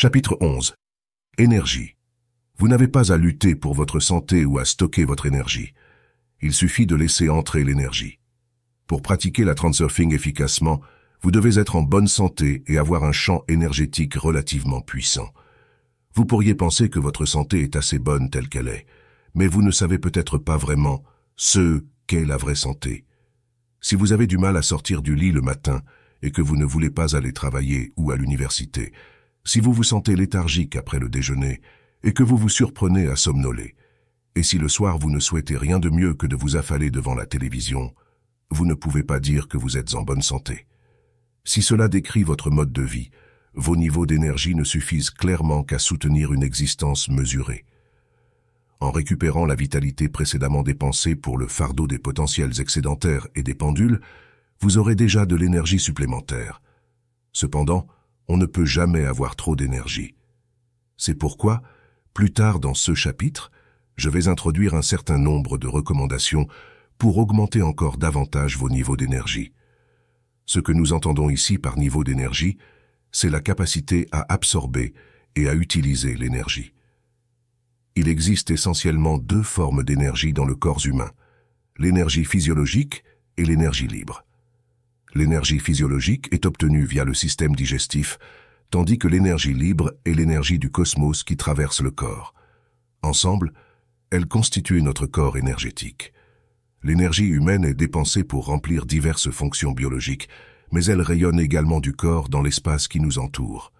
Chapitre 11. Énergie. Vous n'avez pas à lutter pour votre santé ou à stocker votre énergie. Il suffit de laisser entrer l'énergie. Pour pratiquer la transurfing efficacement, vous devez être en bonne santé et avoir un champ énergétique relativement puissant. Vous pourriez penser que votre santé est assez bonne telle qu'elle est, mais vous ne savez peut-être pas vraiment ce qu'est la vraie santé. Si vous avez du mal à sortir du lit le matin et que vous ne voulez pas aller travailler ou à l'université, si vous vous sentez léthargique après le déjeuner et que vous vous surprenez à somnoler, et si le soir vous ne souhaitez rien de mieux que de vous affaler devant la télévision, vous ne pouvez pas dire que vous êtes en bonne santé. Si cela décrit votre mode de vie, vos niveaux d'énergie ne suffisent clairement qu'à soutenir une existence mesurée. En récupérant la vitalité précédemment dépensée pour le fardeau des potentiels excédentaires et des pendules, vous aurez déjà de l'énergie supplémentaire. Cependant, on ne peut jamais avoir trop d'énergie. C'est pourquoi, plus tard dans ce chapitre, je vais introduire un certain nombre de recommandations pour augmenter encore davantage vos niveaux d'énergie. Ce que nous entendons ici par niveau d'énergie, c'est la capacité à absorber et à utiliser l'énergie. Il existe essentiellement deux formes d'énergie dans le corps humain, l'énergie physiologique et l'énergie libre. L'énergie physiologique est obtenue via le système digestif, tandis que l'énergie libre est l'énergie du cosmos qui traverse le corps. Ensemble, elles constituent notre corps énergétique. L'énergie humaine est dépensée pour remplir diverses fonctions biologiques, mais elle rayonne également du corps dans l'espace qui nous entoure.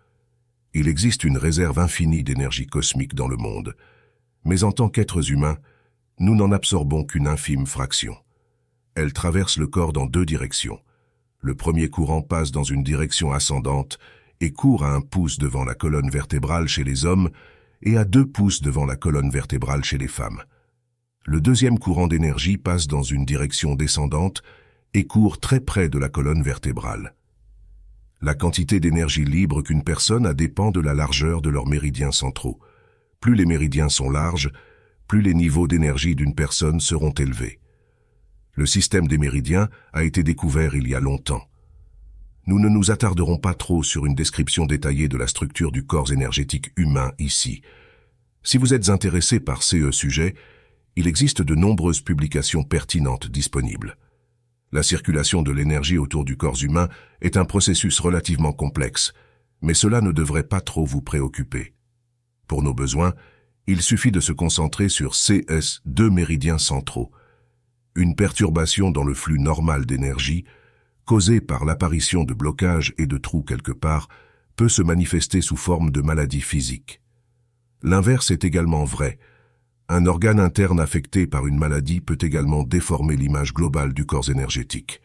Il existe une réserve infinie d'énergie cosmique dans le monde, mais en tant qu'êtres humains, nous n'en absorbons qu'une infime fraction. Elle traverse le corps dans deux directions. Le premier courant passe dans une direction ascendante et court à 1 pouce devant la colonne vertébrale chez les hommes et à 2 pouces devant la colonne vertébrale chez les femmes. Le deuxième courant d'énergie passe dans une direction descendante et court très près de la colonne vertébrale. La quantité d'énergie libre qu'une personne a dépend de la largeur de leurs méridiens centraux. Plus les méridiens sont larges, plus les niveaux d'énergie d'une personne seront élevés. Le système des méridiens a été découvert il y a longtemps. Nous ne nous attarderons pas trop sur une description détaillée de la structure du corps énergétique humain ici. Si vous êtes intéressé par ces sujets, il existe de nombreuses publications pertinentes disponibles. La circulation de l'énergie autour du corps humain est un processus relativement complexe, mais cela ne devrait pas trop vous préoccuper. Pour nos besoins, il suffit de se concentrer sur ces deux méridiens centraux. Une perturbation dans le flux normal d'énergie, causée par l'apparition de blocages et de trous quelque part, peut se manifester sous forme de maladies physiques. L'inverse est également vrai. Un organe interne affecté par une maladie peut également déformer l'image globale du corps énergétique.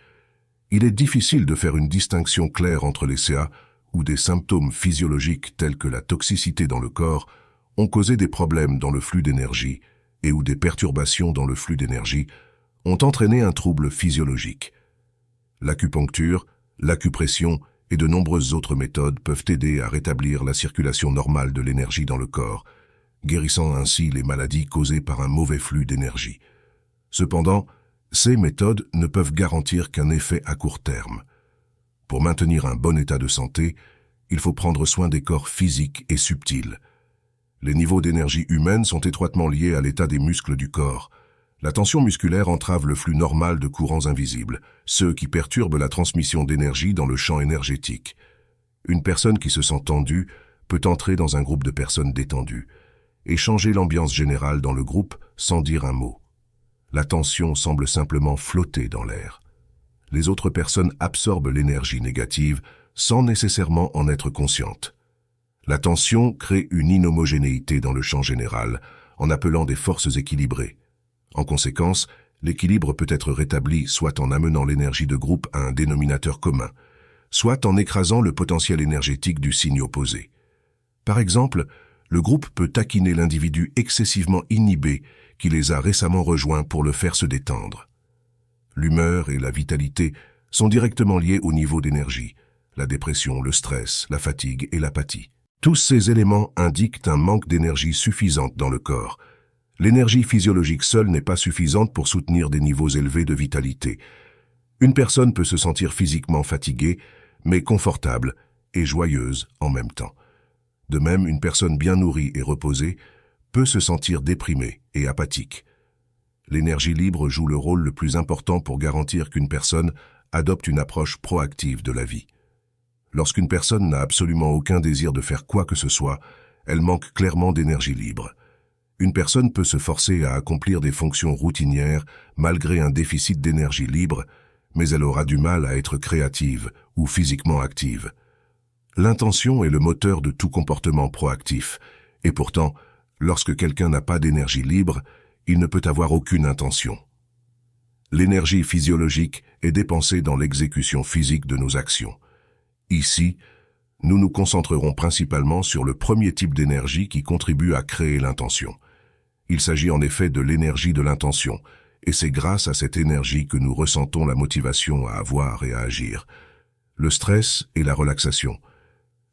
Il est difficile de faire une distinction claire entre les CA, où des symptômes physiologiques tels que la toxicité dans le corps ont causé des problèmes dans le flux d'énergie et où des perturbations dans le flux d'énergie ont entraîné un trouble physiologique. L'acupuncture, l'acupression et de nombreuses autres méthodes peuvent aider à rétablir la circulation normale de l'énergie dans le corps, guérissant ainsi les maladies causées par un mauvais flux d'énergie. Cependant, ces méthodes ne peuvent garantir qu'un effet à court terme. Pour maintenir un bon état de santé, il faut prendre soin des corps physiques et subtils. Les niveaux d'énergie humaine sont étroitement liés à l'état des muscles du corps. La tension musculaire entrave le flux normal de courants invisibles, ceux qui perturbent la transmission d'énergie dans le champ énergétique. Une personne qui se sent tendue peut entrer dans un groupe de personnes détendues et changer l'ambiance générale dans le groupe sans dire un mot. La tension semble simplement flotter dans l'air. Les autres personnes absorbent l'énergie négative sans nécessairement en être conscientes. La tension crée une inhomogénéité dans le champ général, en appelant des forces équilibrées. En conséquence, l'équilibre peut être rétabli soit en amenant l'énergie de groupe à un dénominateur commun, soit en écrasant le potentiel énergétique du signe opposé. Par exemple, le groupe peut taquiner l'individu excessivement inhibé qui les a récemment rejoints pour le faire se détendre. L'humeur et la vitalité sont directement liés au niveau d'énergie, la dépression, le stress, la fatigue et l'apathie. Tous ces éléments indiquent un manque d'énergie suffisante dans le corps. L'énergie physiologique seule n'est pas suffisante pour soutenir des niveaux élevés de vitalité. Une personne peut se sentir physiquement fatiguée, mais confortable et joyeuse en même temps. De même, une personne bien nourrie et reposée peut se sentir déprimée et apathique. L'énergie libre joue le rôle le plus important pour garantir qu'une personne adopte une approche proactive de la vie. Lorsqu'une personne n'a absolument aucun désir de faire quoi que ce soit, elle manque clairement d'énergie libre. Une personne peut se forcer à accomplir des fonctions routinières malgré un déficit d'énergie libre, mais elle aura du mal à être créative ou physiquement active. L'intention est le moteur de tout comportement proactif, et pourtant, lorsque quelqu'un n'a pas d'énergie libre, il ne peut avoir aucune intention. L'énergie physiologique est dépensée dans l'exécution physique de nos actions. Ici, nous nous concentrerons principalement sur le premier type d'énergie qui contribue à créer l'intention. Il s'agit en effet de l'énergie de l'intention, et c'est grâce à cette énergie que nous ressentons la motivation à avoir et à agir. Le stress et la relaxation.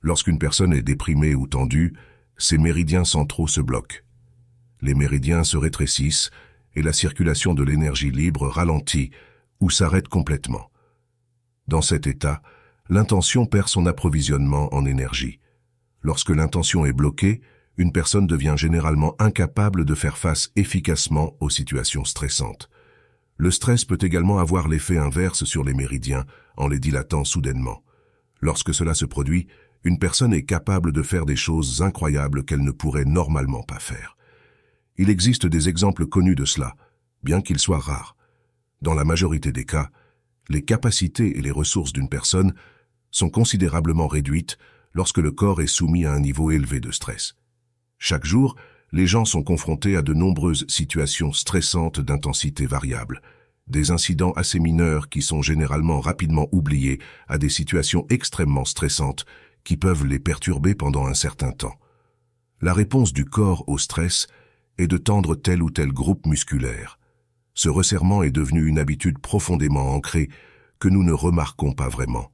Lorsqu'une personne est déprimée ou tendue, ses méridiens centraux se bloquent. Les méridiens se rétrécissent et la circulation de l'énergie libre ralentit ou s'arrête complètement. Dans cet état, l'intention perd son approvisionnement en énergie. Lorsque l'intention est bloquée, une personne devient généralement incapable de faire face efficacement aux situations stressantes. Le stress peut également avoir l'effet inverse sur les méridiens en les dilatant soudainement. Lorsque cela se produit, une personne est capable de faire des choses incroyables qu'elle ne pourrait normalement pas faire. Il existe des exemples connus de cela, bien qu'ils soient rares. Dans la majorité des cas, les capacités et les ressources d'une personne sont considérablement réduites lorsque le corps est soumis à un niveau élevé de stress. Chaque jour, les gens sont confrontés à de nombreuses situations stressantes d'intensité variable, des incidents assez mineurs qui sont généralement rapidement oubliés à des situations extrêmement stressantes qui peuvent les perturber pendant un certain temps. La réponse du corps au stress est de tendre tel ou tel groupe musculaire. Ce resserrement est devenu une habitude profondément ancrée que nous ne remarquons pas vraiment.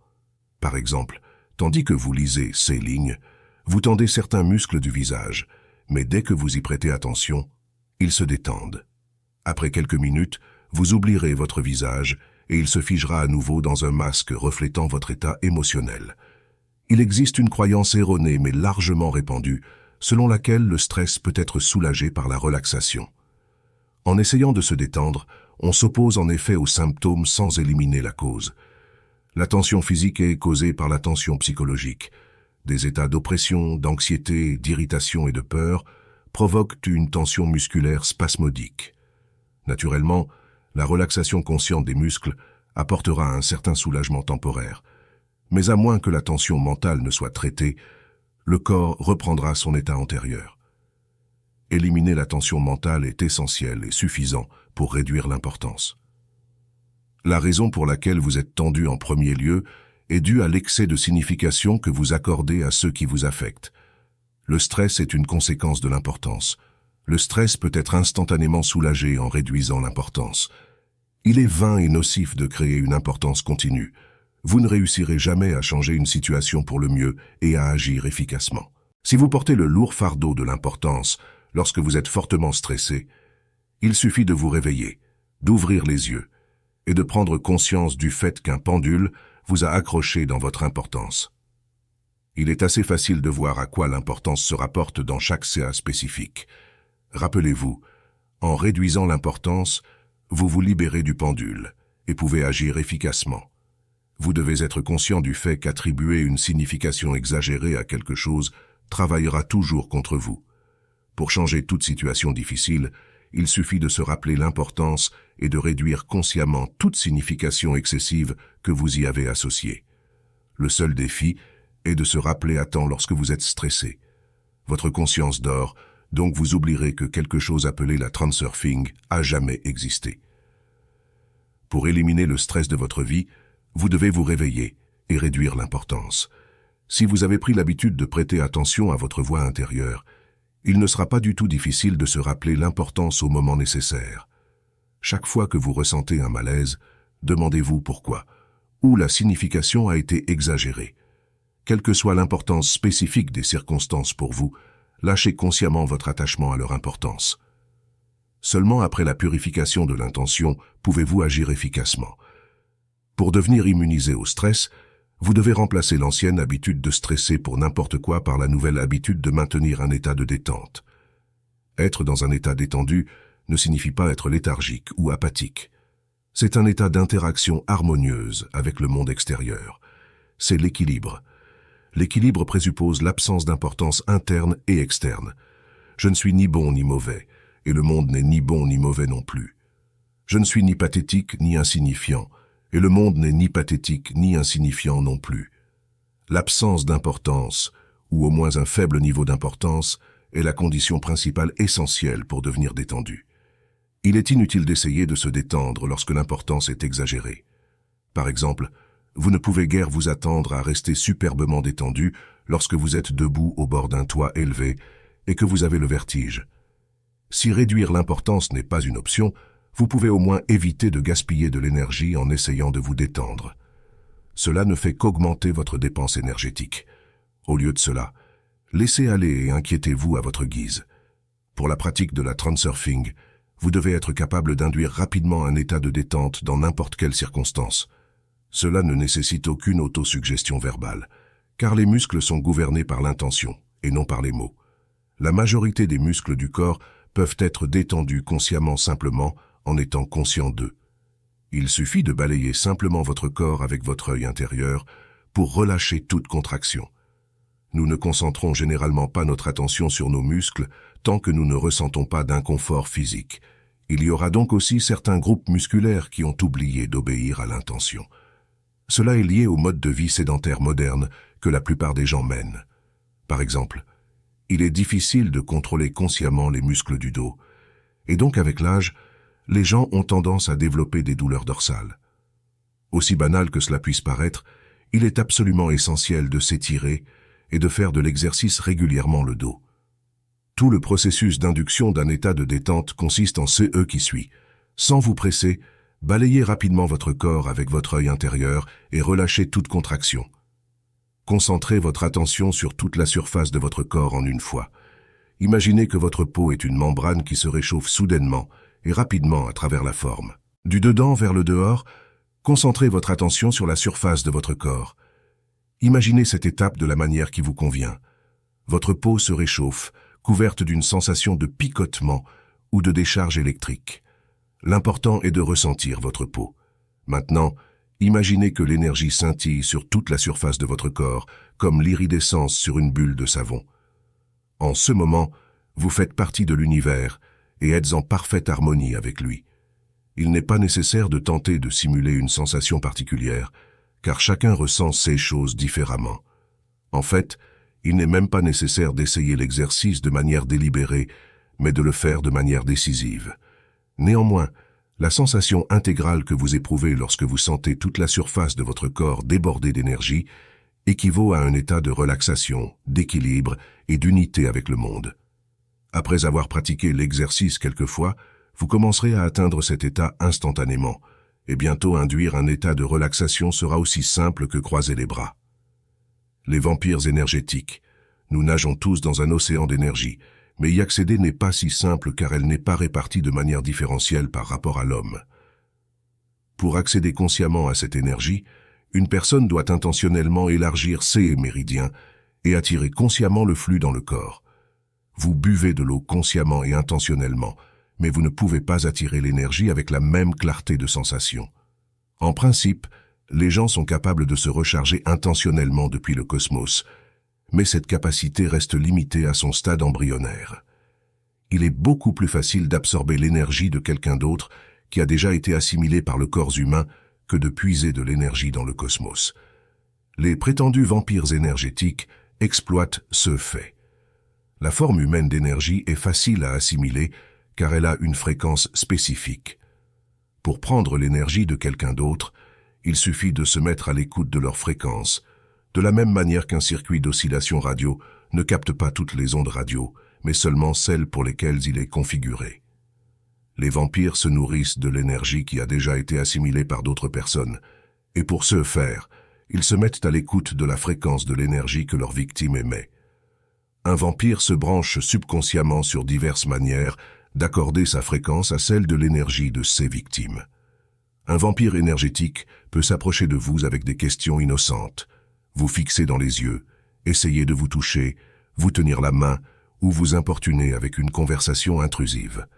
Par exemple, tandis que vous lisez ces lignes, vous tendez certains muscles du visage, mais dès que vous y prêtez attention, ils se détendent. Après quelques minutes, vous oublierez votre visage et il se figera à nouveau dans un masque reflétant votre état émotionnel. Il existe une croyance erronée mais largement répandue, selon laquelle le stress peut être soulagé par la relaxation. En essayant de se détendre, on s'oppose en effet aux symptômes sans éliminer la cause. La tension physique est causée par la tension psychologique. Des états d'oppression, d'anxiété, d'irritation et de peur provoquent une tension musculaire spasmodique. Naturellement, la relaxation consciente des muscles apportera un certain soulagement temporaire. Mais à moins que la tension mentale ne soit traitée, le corps reprendra son état antérieur. Éliminer la tension mentale est essentiel et suffisant pour réduire l'importance. La raison pour laquelle vous êtes tendu en premier lieu est due à l'excès de signification que vous accordez à ceux qui vous affectent. Le stress est une conséquence de l'importance. Le stress peut être instantanément soulagé en réduisant l'importance. Il est vain et nocif de créer une importance continue. Vous ne réussirez jamais à changer une situation pour le mieux et à agir efficacement. Si vous portez le lourd fardeau de l'importance lorsque vous êtes fortement stressé, il suffit de vous réveiller, d'ouvrir les yeux et de prendre conscience du fait qu'un pendule vous a accroché dans votre importance. Il est assez facile de voir à quoi l'importance se rapporte dans chaque CA spécifique. Rappelez-vous, en réduisant l'importance, vous vous libérez du pendule et pouvez agir efficacement. Vous devez être conscient du fait qu'attribuer une signification exagérée à quelque chose travaillera toujours contre vous. Pour changer toute situation difficile, il suffit de se rappeler l'importance et de réduire consciemment toute signification excessive que vous y avez associée. Le seul défi est de se rappeler à temps lorsque vous êtes stressé. Votre conscience dort, donc vous oublierez que quelque chose appelé la transurfing a jamais existé. Pour éliminer le stress de votre vie, vous devez vous réveiller et réduire l'importance. Si vous avez pris l'habitude de prêter attention à votre voix intérieure, il ne sera pas du tout difficile de se rappeler l'importance au moment nécessaire. Chaque fois que vous ressentez un malaise, demandez-vous pourquoi, ou la signification a été exagérée. Quelle que soit l'importance spécifique des circonstances pour vous, lâchez consciemment votre attachement à leur importance. Seulement après la purification de l'intention, pouvez-vous agir efficacement. Pour devenir immunisé au stress, Vous devez remplacer l'ancienne habitude de stresser pour n'importe quoi par la nouvelle habitude de maintenir un état de détente. Être dans un état détendu ne signifie pas être léthargique ou apathique. C'est un état d'interaction harmonieuse avec le monde extérieur. C'est l'équilibre. L'équilibre présuppose l'absence d'importance interne et externe. Je ne suis ni bon ni mauvais, et le monde n'est ni bon ni mauvais non plus. Je ne suis ni pathétique ni insignifiant, et le monde n'est ni pathétique ni insignifiant non plus. L'absence d'importance, ou au moins un faible niveau d'importance, est la condition principale essentielle pour devenir détendu. Il est inutile d'essayer de se détendre lorsque l'importance est exagérée. Par exemple, vous ne pouvez guère vous attendre à rester superbement détendu lorsque vous êtes debout au bord d'un toit élevé et que vous avez le vertige. Si réduire l'importance n'est pas une option, vous pouvez au moins éviter de gaspiller de l'énergie en essayant de vous détendre. Cela ne fait qu'augmenter votre dépense énergétique. Au lieu de cela, laissez aller et inquiétez-vous à votre guise. Pour la pratique de la transurfing, vous devez être capable d'induire rapidement un état de détente dans n'importe quelle circonstance. Cela ne nécessite aucune autosuggestion verbale, car les muscles sont gouvernés par l'intention et non par les mots. La majorité des muscles du corps peuvent être détendus consciemment simplement en étant conscient d'eux. Il suffit de balayer simplement votre corps avec votre œil intérieur pour relâcher toute contraction. Nous ne concentrons généralement pas notre attention sur nos muscles tant que nous ne ressentons pas d'inconfort physique. Il y aura donc aussi certains groupes musculaires qui ont oublié d'obéir à l'intention. Cela est lié au mode de vie sédentaire moderne que la plupart des gens mènent. Par exemple, il est difficile de contrôler consciemment les muscles du dos, et donc avec l'âge, les gens ont tendance à développer des douleurs dorsales. Aussi banal que cela puisse paraître, il est absolument essentiel de s'étirer et de faire de l'exercice régulièrement le dos. Tout le processus d'induction d'un état de détente consiste en ce qui suit. Sans vous presser, balayez rapidement votre corps avec votre œil intérieur et relâchez toute contraction. Concentrez votre attention sur toute la surface de votre corps en une fois. Imaginez que votre peau est une membrane qui se réchauffe soudainement et rapidement à travers la forme. Du dedans vers le dehors, concentrez votre attention sur la surface de votre corps. Imaginez cette étape de la manière qui vous convient. Votre peau se réchauffe, couverte d'une sensation de picotement ou de décharge électrique. L'important est de ressentir votre peau. Maintenant, imaginez que l'énergie scintille sur toute la surface de votre corps, comme l'iridescence sur une bulle de savon. En ce moment, vous faites partie de l'univers et êtes en parfaite harmonie avec lui. Il n'est pas nécessaire de tenter de simuler une sensation particulière, car chacun ressent ces choses différemment. En fait, il n'est même pas nécessaire d'essayer l'exercice de manière délibérée, mais de le faire de manière décisive. Néanmoins, la sensation intégrale que vous éprouvez lorsque vous sentez toute la surface de votre corps débordée d'énergie équivaut à un état de relaxation, d'équilibre et d'unité avec le monde. Après avoir pratiqué l'exercice quelques fois, vous commencerez à atteindre cet état instantanément, et bientôt induire un état de relaxation sera aussi simple que croiser les bras. Les vampires énergétiques. Nous nageons tous dans un océan d'énergie, mais y accéder n'est pas si simple car elle n'est pas répartie de manière différentielle par rapport à l'homme. Pour accéder consciemment à cette énergie, une personne doit intentionnellement élargir ses méridiens et attirer consciemment le flux dans le corps. Vous buvez de l'eau consciemment et intentionnellement, mais vous ne pouvez pas attirer l'énergie avec la même clarté de sensation. En principe, les gens sont capables de se recharger intentionnellement depuis le cosmos, mais cette capacité reste limitée à son stade embryonnaire. Il est beaucoup plus facile d'absorber l'énergie de quelqu'un d'autre qui a déjà été assimilée par le corps humain que de puiser de l'énergie dans le cosmos. Les prétendus vampires énergétiques exploitent ce fait. La forme humaine d'énergie est facile à assimiler car elle a une fréquence spécifique. Pour prendre l'énergie de quelqu'un d'autre, il suffit de se mettre à l'écoute de leur fréquence, de la même manière qu'un circuit d'oscillation radio ne capte pas toutes les ondes radio, mais seulement celles pour lesquelles il est configuré. Les vampires se nourrissent de l'énergie qui a déjà été assimilée par d'autres personnes, et pour ce faire, ils se mettent à l'écoute de la fréquence de l'énergie que leur victime émet. Un vampire se branche subconsciemment sur diverses manières d'accorder sa fréquence à celle de l'énergie de ses victimes. Un vampire énergétique peut s'approcher de vous avec des questions innocentes, vous fixer dans les yeux, essayer de vous toucher, vous tenir la main ou vous importuner avec une conversation intrusive.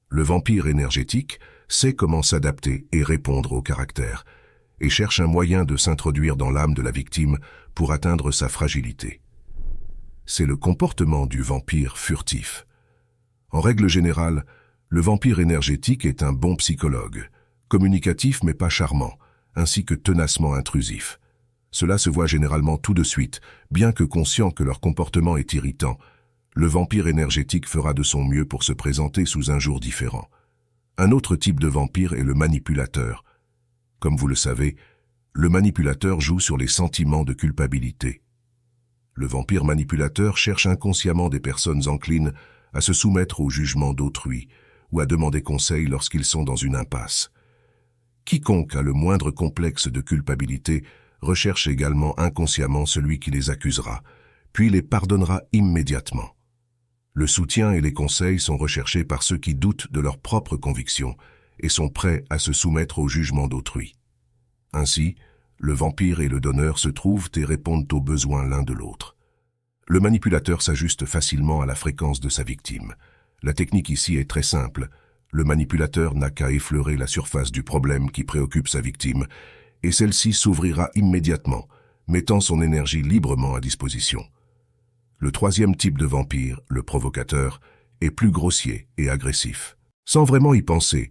Le vampire énergétique sait comment s'adapter et répondre au caractère, et cherche un moyen de s'introduire dans l'âme de la victime pour atteindre sa fragilité. C'est le comportement du vampire furtif. En règle générale, le vampire énergétique est un bon psychologue, communicatif mais pas charmant, ainsi que tenacement intrusif. Cela se voit généralement tout de suite, bien que conscient que leur comportement est irritant. Le vampire énergétique fera de son mieux pour se présenter sous un jour différent. Un autre type de vampire est le manipulateur. Comme vous le savez, le manipulateur joue sur les sentiments de culpabilité. Le vampire manipulateur cherche inconsciemment des personnes enclines à se soumettre au jugement d'autrui ou à demander conseil lorsqu'ils sont dans une impasse. Quiconque a le moindre complexe de culpabilité recherche également inconsciemment celui qui les accusera, puis les pardonnera immédiatement. Le soutien et les conseils sont recherchés par ceux qui doutent de leurs propres convictions et sont prêts à se soumettre au jugement d'autrui. Ainsi, le vampire et le donneur se trouvent et répondent aux besoins l'un de l'autre. Le manipulateur s'ajuste facilement à la fréquence de sa victime. La technique ici est très simple. Le manipulateur n'a qu'à effleurer la surface du problème qui préoccupe sa victime, et celle-ci s'ouvrira immédiatement, mettant son énergie librement à disposition. Le troisième type de vampire, le provocateur, est plus grossier et agressif. Sans vraiment y penser,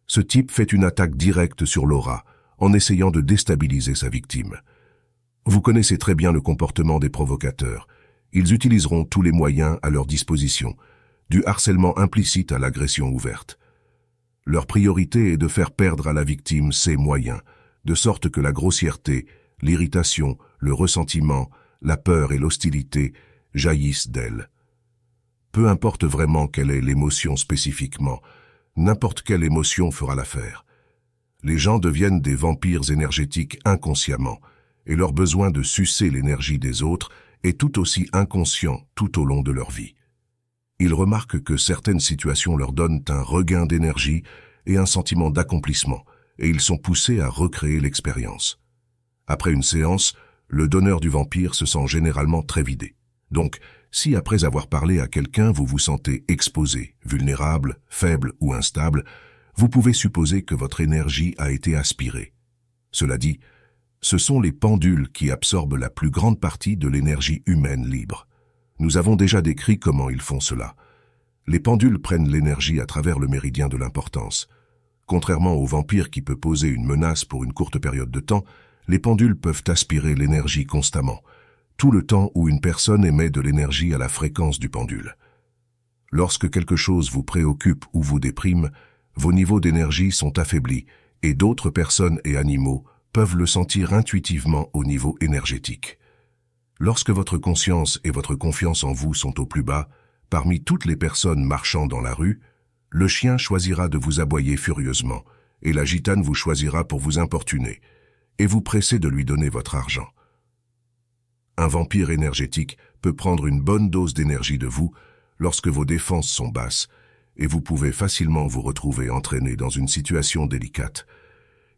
ce type fait une attaque directe sur l'aura, en essayant de déstabiliser sa victime. Vous connaissez très bien le comportement des provocateurs. Ils utiliseront tous les moyens à leur disposition, du harcèlement implicite à l'agression ouverte. Leur priorité est de faire perdre à la victime ses moyens, de sorte que la grossièreté, l'irritation, le ressentiment, la peur et l'hostilité jaillissent d'elle. Peu importe vraiment quelle est l'émotion spécifiquement, n'importe quelle émotion fera l'affaire. Les gens deviennent des vampires énergétiques inconsciemment, et leur besoin de sucer l'énergie des autres est tout aussi inconscient tout au long de leur vie. Ils remarquent que certaines situations leur donnent un regain d'énergie et un sentiment d'accomplissement, et ils sont poussés à recréer l'expérience. Après une séance, le donneur du vampire se sent généralement très vidé. Donc, si après avoir parlé à quelqu'un vous vous sentez exposé, vulnérable, faible ou instable, vous pouvez supposer que votre énergie a été aspirée. Cela dit, ce sont les pendules qui absorbent la plus grande partie de l'énergie humaine libre. Nous avons déjà décrit comment ils font cela. Les pendules prennent l'énergie à travers le méridien de l'importance. Contrairement au vampire qui peut poser une menace pour une courte période de temps, les pendules peuvent aspirer l'énergie constamment, tout le temps où une personne émet de l'énergie à la fréquence du pendule. Lorsque quelque chose vous préoccupe ou vous déprime, vos niveaux d'énergie sont affaiblis et d'autres personnes et animaux peuvent le sentir intuitivement au niveau énergétique. Lorsque votre conscience et votre confiance en vous sont au plus bas, parmi toutes les personnes marchant dans la rue, le chien choisira de vous aboyer furieusement et la gitane vous choisira pour vous importuner et vous presser de lui donner votre argent. Un vampire énergétique peut prendre une bonne dose d'énergie de vous lorsque vos défenses sont basses et vous pouvez facilement vous retrouver entraîné dans une situation délicate.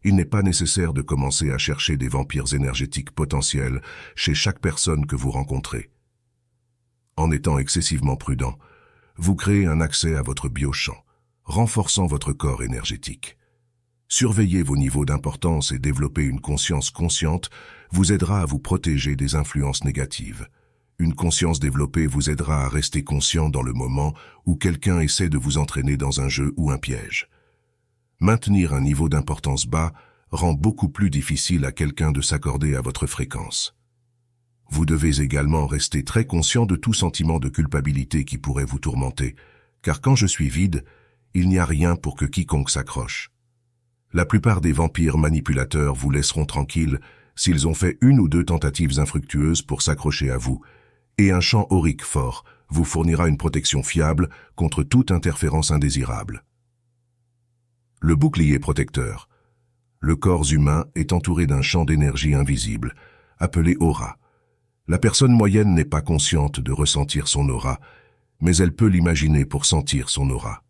Il n'est pas nécessaire de commencer à chercher des vampires énergétiques potentiels chez chaque personne que vous rencontrez. En étant excessivement prudent, vous créez un accès à votre biochamp, renforçant votre corps énergétique. Surveiller vos niveaux d'importance et développer une conscience consciente vous aidera à vous protéger des influences négatives. Une conscience développée vous aidera à rester conscient dans le moment où quelqu'un essaie de vous entraîner dans un jeu ou un piège. Maintenir un niveau d'importance bas rend beaucoup plus difficile à quelqu'un de s'accorder à votre fréquence. Vous devez également rester très conscient de tout sentiment de culpabilité qui pourrait vous tourmenter, car quand je suis vide, il n'y a rien pour que quiconque s'accroche. La plupart des vampires manipulateurs vous laisseront tranquille s'ils ont fait une ou deux tentatives infructueuses pour s'accrocher à vous, et un champ aurique fort vous fournira une protection fiable contre toute interférence indésirable. Le bouclier protecteur. Le corps humain est entouré d'un champ d'énergie invisible, appelé aura. La personne moyenne n'est pas consciente de ressentir son aura, mais elle peut l'imaginer pour sentir son aura.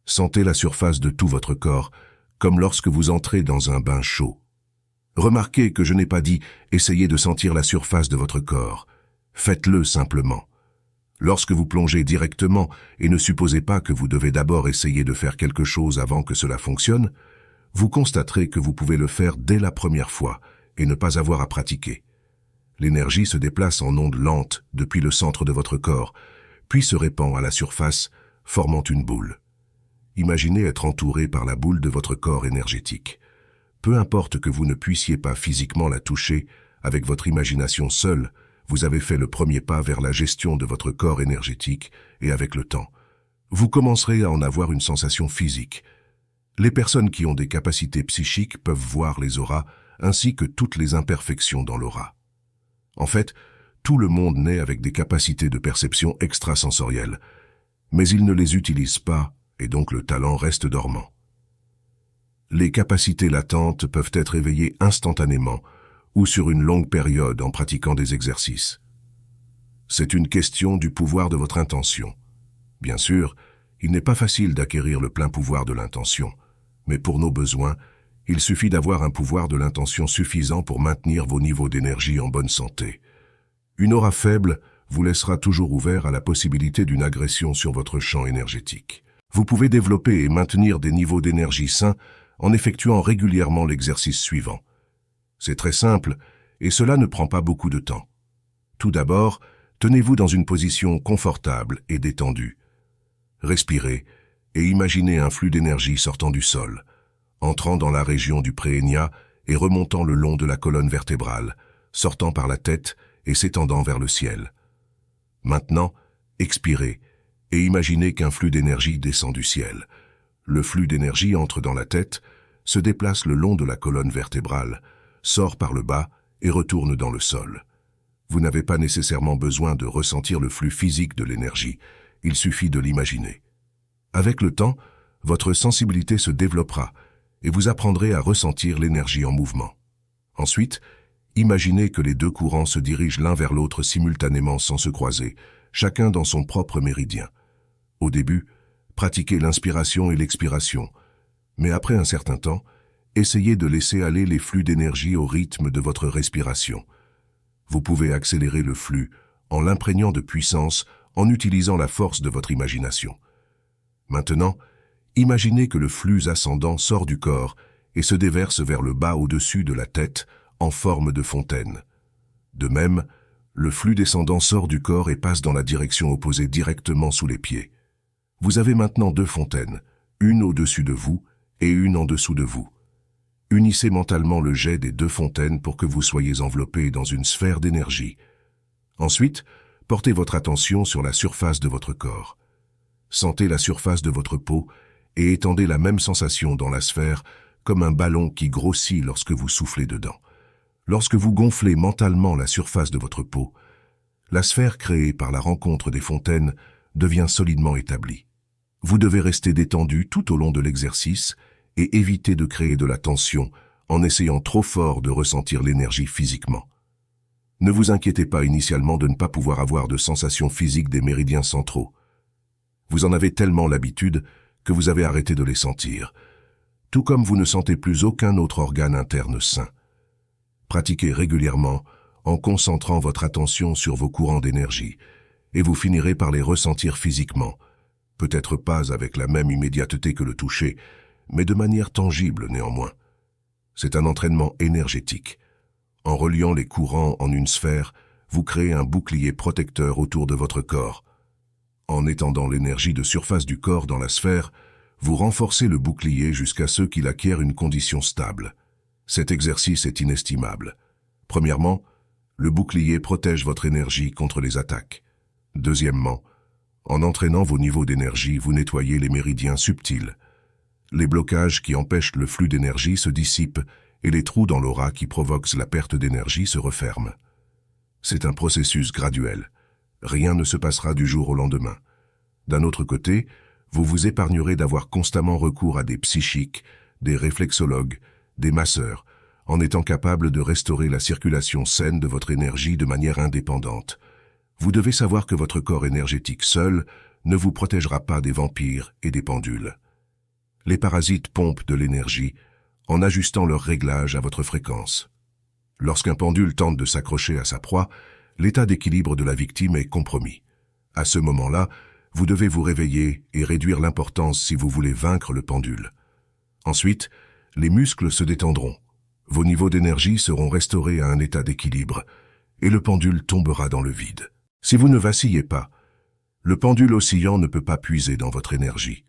Sentez la surface de tout votre corps, comme lorsque vous entrez dans un bain chaud. Remarquez que je n'ai pas dit « essayez de sentir la surface de votre corps ». Faites-le simplement. Lorsque vous plongez directement et ne supposez pas que vous devez d'abord essayer de faire quelque chose avant que cela fonctionne, vous constaterez que vous pouvez le faire dès la première fois et ne pas avoir à pratiquer. L'énergie se déplace en ondes lentes depuis le centre de votre corps, puis se répand à la surface, formant une boule. Imaginez être entouré par la boule de votre corps énergétique. Peu importe que vous ne puissiez pas physiquement la toucher, avec votre imagination seule, vous avez fait le premier pas vers la gestion de votre corps énergétique et avec le temps, vous commencerez à en avoir une sensation physique. Les personnes qui ont des capacités psychiques peuvent voir les auras ainsi que toutes les imperfections dans l'aura. En fait, tout le monde naît avec des capacités de perception extrasensorielles, mais ils ne les utilisent pas et donc le talent reste dormant. Les capacités latentes peuvent être éveillées instantanément ou sur une longue période en pratiquant des exercices. C'est une question du pouvoir de votre intention. Bien sûr, il n'est pas facile d'acquérir le plein pouvoir de l'intention, mais pour nos besoins, il suffit d'avoir un pouvoir de l'intention suffisant pour maintenir vos niveaux d'énergie en bonne santé. Une aura faible vous laissera toujours ouvert à la possibilité d'une agression sur votre champ énergétique. Vous pouvez développer et maintenir des niveaux d'énergie sains en effectuant régulièrement l'exercice suivant. C'est très simple et cela ne prend pas beaucoup de temps. Tout d'abord, tenez-vous dans une position confortable et détendue. Respirez et imaginez un flux d'énergie sortant du sol, entrant dans la région du préhénia et remontant le long de la colonne vertébrale, sortant par la tête et s'étendant vers le ciel. Maintenant, expirez et imaginez qu'un flux d'énergie descend du ciel. Le flux d'énergie entre dans la tête, se déplace le long de la colonne vertébrale, sort par le bas et retourne dans le sol. Vous n'avez pas nécessairement besoin de ressentir le flux physique de l'énergie, il suffit de l'imaginer. Avec le temps, votre sensibilité se développera et vous apprendrez à ressentir l'énergie en mouvement. Ensuite, imaginez que les deux courants se dirigent l'un vers l'autre simultanément sans se croiser, chacun dans son propre méridien. Au début, pratiquez l'inspiration et l'expiration, mais après un certain temps, essayez de laisser aller les flux d'énergie au rythme de votre respiration. Vous pouvez accélérer le flux en l'imprégnant de puissance en utilisant la force de votre imagination. Maintenant, imaginez que le flux ascendant sort du corps et se déverse vers le bas au-dessus de la tête en forme de fontaine. De même, le flux descendant sort du corps et passe dans la direction opposée directement sous les pieds. Vous avez maintenant deux fontaines, une au-dessus de vous et une en dessous de vous. Unissez mentalement le jet des deux fontaines pour que vous soyez enveloppé dans une sphère d'énergie. Ensuite, portez votre attention sur la surface de votre corps. Sentez la surface de votre peau et étendez la même sensation dans la sphère comme un ballon qui grossit lorsque vous soufflez dedans. Lorsque vous gonflez mentalement la surface de votre peau, la sphère créée par la rencontre des fontaines devient solidement établie. Vous devez rester détendu tout au long de l'exercice et éviter de créer de la tension en essayant trop fort de ressentir l'énergie physiquement. Ne vous inquiétez pas initialement de ne pas pouvoir avoir de sensation physique des méridiens centraux. Vous en avez tellement l'habitude que vous avez arrêté de les sentir, tout comme vous ne sentez plus aucun autre organe interne sain. Pratiquez régulièrement en concentrant votre attention sur vos courants d'énergie et vous finirez par les ressentir physiquement, peut-être pas avec la même immédiateté que le toucher, mais de manière tangible néanmoins. C'est un entraînement énergétique. En reliant les courants en une sphère, vous créez un bouclier protecteur autour de votre corps. En étendant l'énergie de surface du corps dans la sphère, vous renforcez le bouclier jusqu'à ce qu'il acquiert une condition stable. Cet exercice est inestimable. Premièrement, le bouclier protège votre énergie contre les attaques. Deuxièmement, en entraînant vos niveaux d'énergie, vous nettoyez les méridiens subtils. Les blocages qui empêchent le flux d'énergie se dissipent et les trous dans l'aura qui provoquent la perte d'énergie se referment. C'est un processus graduel. Rien ne se passera du jour au lendemain. D'un autre côté, vous vous épargnerez d'avoir constamment recours à des psychiques, des réflexologues, des masseurs, en étant capable de restaurer la circulation saine de votre énergie de manière indépendante. Vous devez savoir que votre corps énergétique seul ne vous protégera pas des vampires et des pendules. Les parasites pompent de l'énergie en ajustant leur réglage à votre fréquence. Lorsqu'un pendule tente de s'accrocher à sa proie, l'état d'équilibre de la victime est compromis. À ce moment-là, vous devez vous réveiller et réduire l'importance si vous voulez vaincre le pendule. Ensuite, les muscles se détendront. Vos niveaux d'énergie seront restaurés à un état d'équilibre et le pendule tombera dans le vide. Si vous ne vacillez pas, le pendule oscillant ne peut pas puiser dans votre énergie.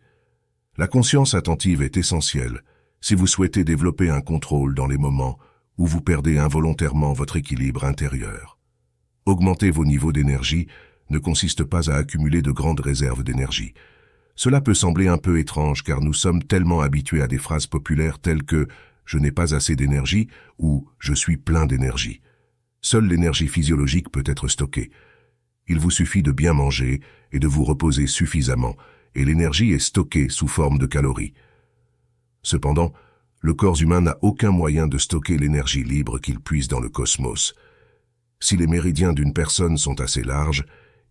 La conscience attentive est essentielle si vous souhaitez développer un contrôle dans les moments où vous perdez involontairement votre équilibre intérieur. Augmenter vos niveaux d'énergie ne consiste pas à accumuler de grandes réserves d'énergie. Cela peut sembler un peu étrange car nous sommes tellement habitués à des phrases populaires telles que « je n'ai pas assez d'énergie » ou « je suis plein d'énergie ». Seule l'énergie physiologique peut être stockée. Il vous suffit de bien manger et de vous reposer suffisamment, et l'énergie est stockée sous forme de calories. Cependant, le corps humain n'a aucun moyen de stocker l'énergie libre qu'il puise dans le cosmos. Si les méridiens d'une personne sont assez larges,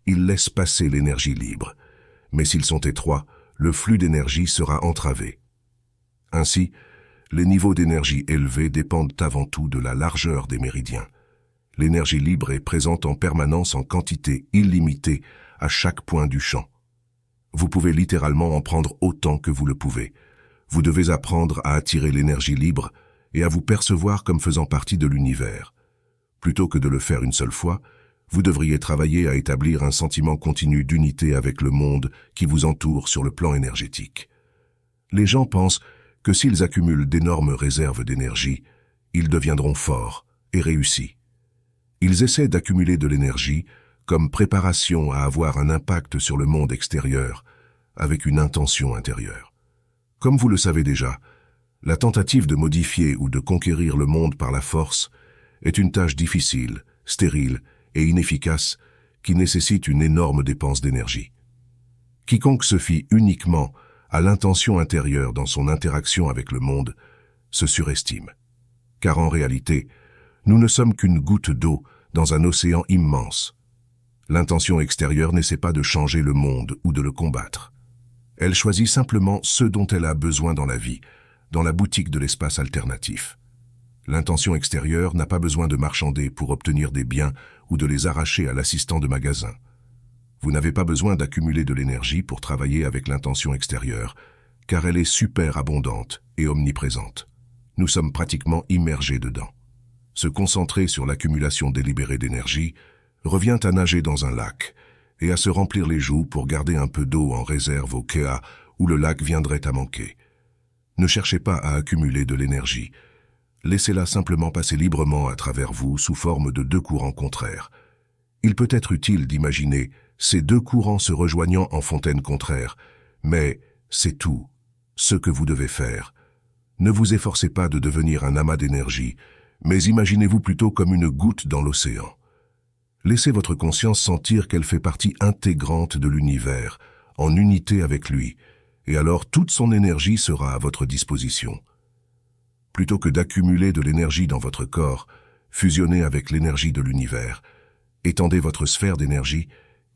ils laissent passer l'énergie libre. Mais s'ils sont étroits, le flux d'énergie sera entravé. Ainsi, les niveaux d'énergie élevés dépendent avant tout de la largeur des méridiens. L'énergie libre est présente en permanence en quantité illimitée à chaque point du champ. Vous pouvez littéralement en prendre autant que vous le pouvez. Vous devez apprendre à attirer l'énergie libre et à vous percevoir comme faisant partie de l'univers. Plutôt que de le faire une seule fois, vous devriez travailler à établir un sentiment continu d'unité avec le monde qui vous entoure sur le plan énergétique. Les gens pensent que s'ils accumulent d'énormes réserves d'énergie, ils deviendront forts et réussis. Ils essaient d'accumuler de l'énergie comme préparation à avoir un impact sur le monde extérieur, avec une intention intérieure. Comme vous le savez déjà, la tentative de modifier ou de conquérir le monde par la force est une tâche difficile, stérile et inefficace qui nécessite une énorme dépense d'énergie. Quiconque se fie uniquement à l'intention intérieure dans son interaction avec le monde se surestime. Car en réalité, nous ne sommes qu'une goutte d'eau dans un océan immense. L'intention extérieure n'essaie pas de changer le monde ou de le combattre. Elle choisit simplement ce dont elle a besoin dans la vie, dans la boutique de l'espace alternatif. L'intention extérieure n'a pas besoin de marchander pour obtenir des biens ou de les arracher à l'assistant de magasin. Vous n'avez pas besoin d'accumuler de l'énergie pour travailler avec l'intention extérieure, car elle est super abondante et omniprésente. Nous sommes pratiquement immergés dedans. Se concentrer sur l'accumulation délibérée d'énergie revient à nager dans un lac et à se remplir les joues pour garder un peu d'eau en réserve au cas où le lac viendrait à manquer. Ne cherchez pas à accumuler de l'énergie. Laissez-la simplement passer librement à travers vous sous forme de deux courants contraires. Il peut être utile d'imaginer ces deux courants se rejoignant en fontaine contraire, mais c'est tout ce que vous devez faire. Ne vous efforcez pas de devenir un amas d'énergie, mais imaginez-vous plutôt comme une goutte dans l'océan. Laissez votre conscience sentir qu'elle fait partie intégrante de l'univers, en unité avec lui, et alors toute son énergie sera à votre disposition. Plutôt que d'accumuler de l'énergie dans votre corps, fusionnez avec l'énergie de l'univers. Étendez votre sphère d'énergie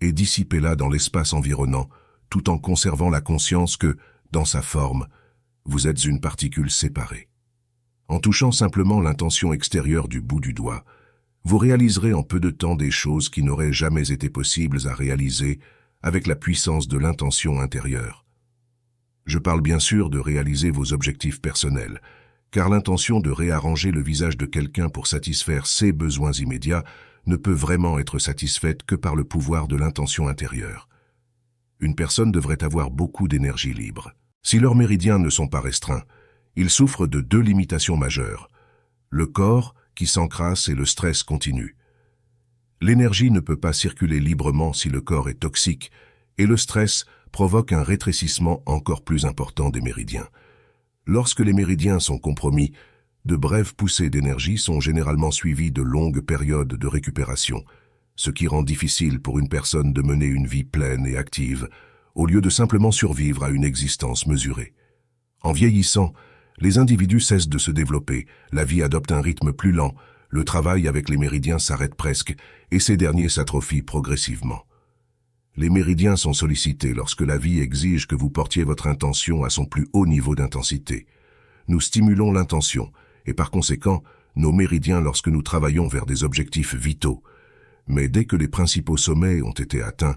et dissipez-la dans l'espace environnant, tout en conservant la conscience que, dans sa forme, vous êtes une particule séparée. En touchant simplement l'intention extérieure du bout du doigt, vous réaliserez en peu de temps des choses qui n'auraient jamais été possibles à réaliser avec la puissance de l'intention intérieure. Je parle bien sûr de réaliser vos objectifs personnels, car l'intention de réarranger le visage de quelqu'un pour satisfaire ses besoins immédiats ne peut vraiment être satisfaite que par le pouvoir de l'intention intérieure. Une personne devrait avoir beaucoup d'énergie libre. Si leurs méridiens ne sont pas restreints, ils souffrent de deux limitations majeures. Le corps qui s'encrasse et le stress continu. L'énergie ne peut pas circuler librement si le corps est toxique, et le stress provoque un rétrécissement encore plus important des méridiens. Lorsque les méridiens sont compromis, de brèves poussées d'énergie sont généralement suivies de longues périodes de récupération, ce qui rend difficile pour une personne de mener une vie pleine et active, au lieu de simplement survivre à une existence mesurée. En vieillissant, les individus cessent de se développer, la vie adopte un rythme plus lent, le travail avec les méridiens s'arrête presque, et ces derniers s'atrophient progressivement. Les méridiens sont sollicités lorsque la vie exige que vous portiez votre intention à son plus haut niveau d'intensité. Nous stimulons l'intention, et par conséquent, nos méridiens lorsque nous travaillons vers des objectifs vitaux. Mais dès que les principaux sommets ont été atteints,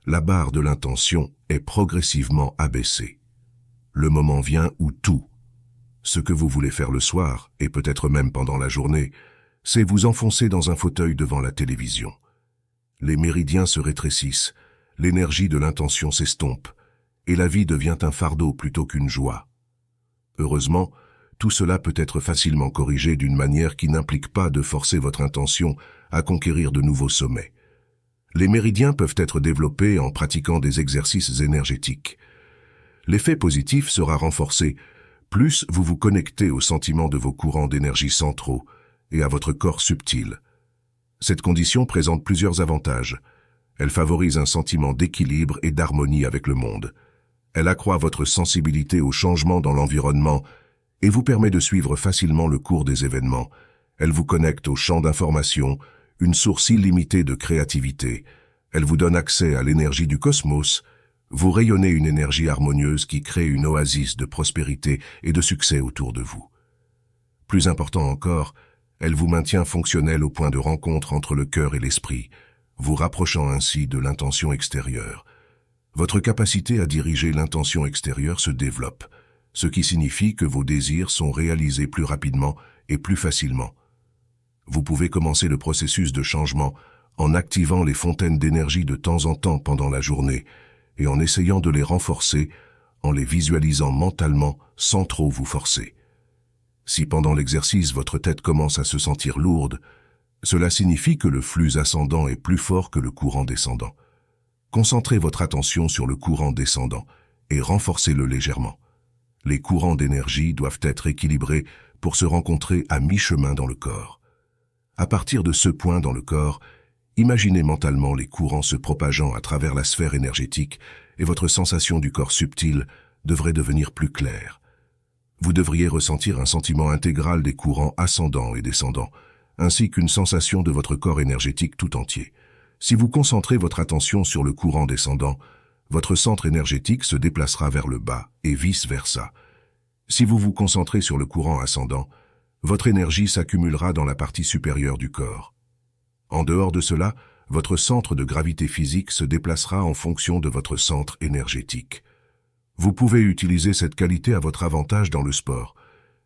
la barre de l'intention est progressivement abaissée. Le moment vient où tout, ce que vous voulez faire le soir, et peut-être même pendant la journée, c'est vous enfoncer dans un fauteuil devant la télévision. Les méridiens se rétrécissent, l'énergie de l'intention s'estompe, et la vie devient un fardeau plutôt qu'une joie. Heureusement, tout cela peut être facilement corrigé d'une manière qui n'implique pas de forcer votre intention à conquérir de nouveaux sommets. Les méridiens peuvent être développés en pratiquant des exercices énergétiques. L'effet positif sera renforcé plus vous vous connectez au sentiment de vos courants d'énergie centraux et à votre corps subtil. Cette condition présente plusieurs avantages. Elle favorise un sentiment d'équilibre et d'harmonie avec le monde. Elle accroît votre sensibilité aux changements dans l'environnement et vous permet de suivre facilement le cours des événements. Elle vous connecte au champ d'information, une source illimitée de créativité. Elle vous donne accès à l'énergie du cosmos. Vous rayonnez une énergie harmonieuse qui crée une oasis de prospérité et de succès autour de vous. Plus important encore, elle vous maintient fonctionnel au point de rencontre entre le cœur et l'esprit, vous rapprochant ainsi de l'intention extérieure. Votre capacité à diriger l'intention extérieure se développe, ce qui signifie que vos désirs sont réalisés plus rapidement et plus facilement. Vous pouvez commencer le processus de changement en activant les fontaines d'énergie de temps en temps pendant la journée et en essayant de les renforcer en les visualisant mentalement sans trop vous forcer. Si pendant l'exercice votre tête commence à se sentir lourde, cela signifie que le flux ascendant est plus fort que le courant descendant. Concentrez votre attention sur le courant descendant et renforcez-le légèrement. Les courants d'énergie doivent être équilibrés pour se rencontrer à mi-chemin dans le corps. À partir de ce point dans le corps, imaginez mentalement les courants se propageant à travers la sphère énergétique et votre sensation du corps subtil devrait devenir plus claire. Vous devriez ressentir un sentiment intégral des courants ascendants et descendants, ainsi qu'une sensation de votre corps énergétique tout entier. Si vous concentrez votre attention sur le courant descendant, votre centre énergétique se déplacera vers le bas et vice-versa. Si vous vous concentrez sur le courant ascendant, votre énergie s'accumulera dans la partie supérieure du corps. En dehors de cela, votre centre de gravité physique se déplacera en fonction de votre centre énergétique. Vous pouvez utiliser cette qualité à votre avantage dans le sport.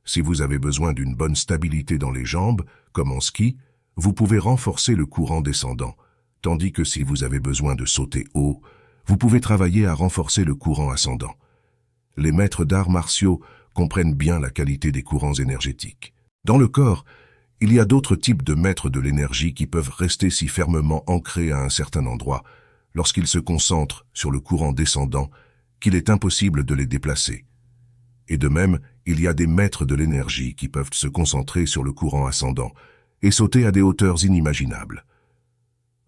Si vous avez besoin d'une bonne stabilité dans les jambes, comme en ski, vous pouvez renforcer le courant descendant, tandis que si vous avez besoin de sauter haut, vous pouvez travailler à renforcer le courant ascendant. Les maîtres d'arts martiaux comprennent bien la qualité des courants énergétiques. Dans le corps, il y a d'autres types de maîtres de l'énergie qui peuvent rester si fermement ancrés à un certain endroit, lorsqu'ils se concentrent sur le courant descendant, qu'il est impossible de les déplacer. Et de même, il y a des maîtres de l'énergie qui peuvent se concentrer sur le courant ascendant et sauter à des hauteurs inimaginables.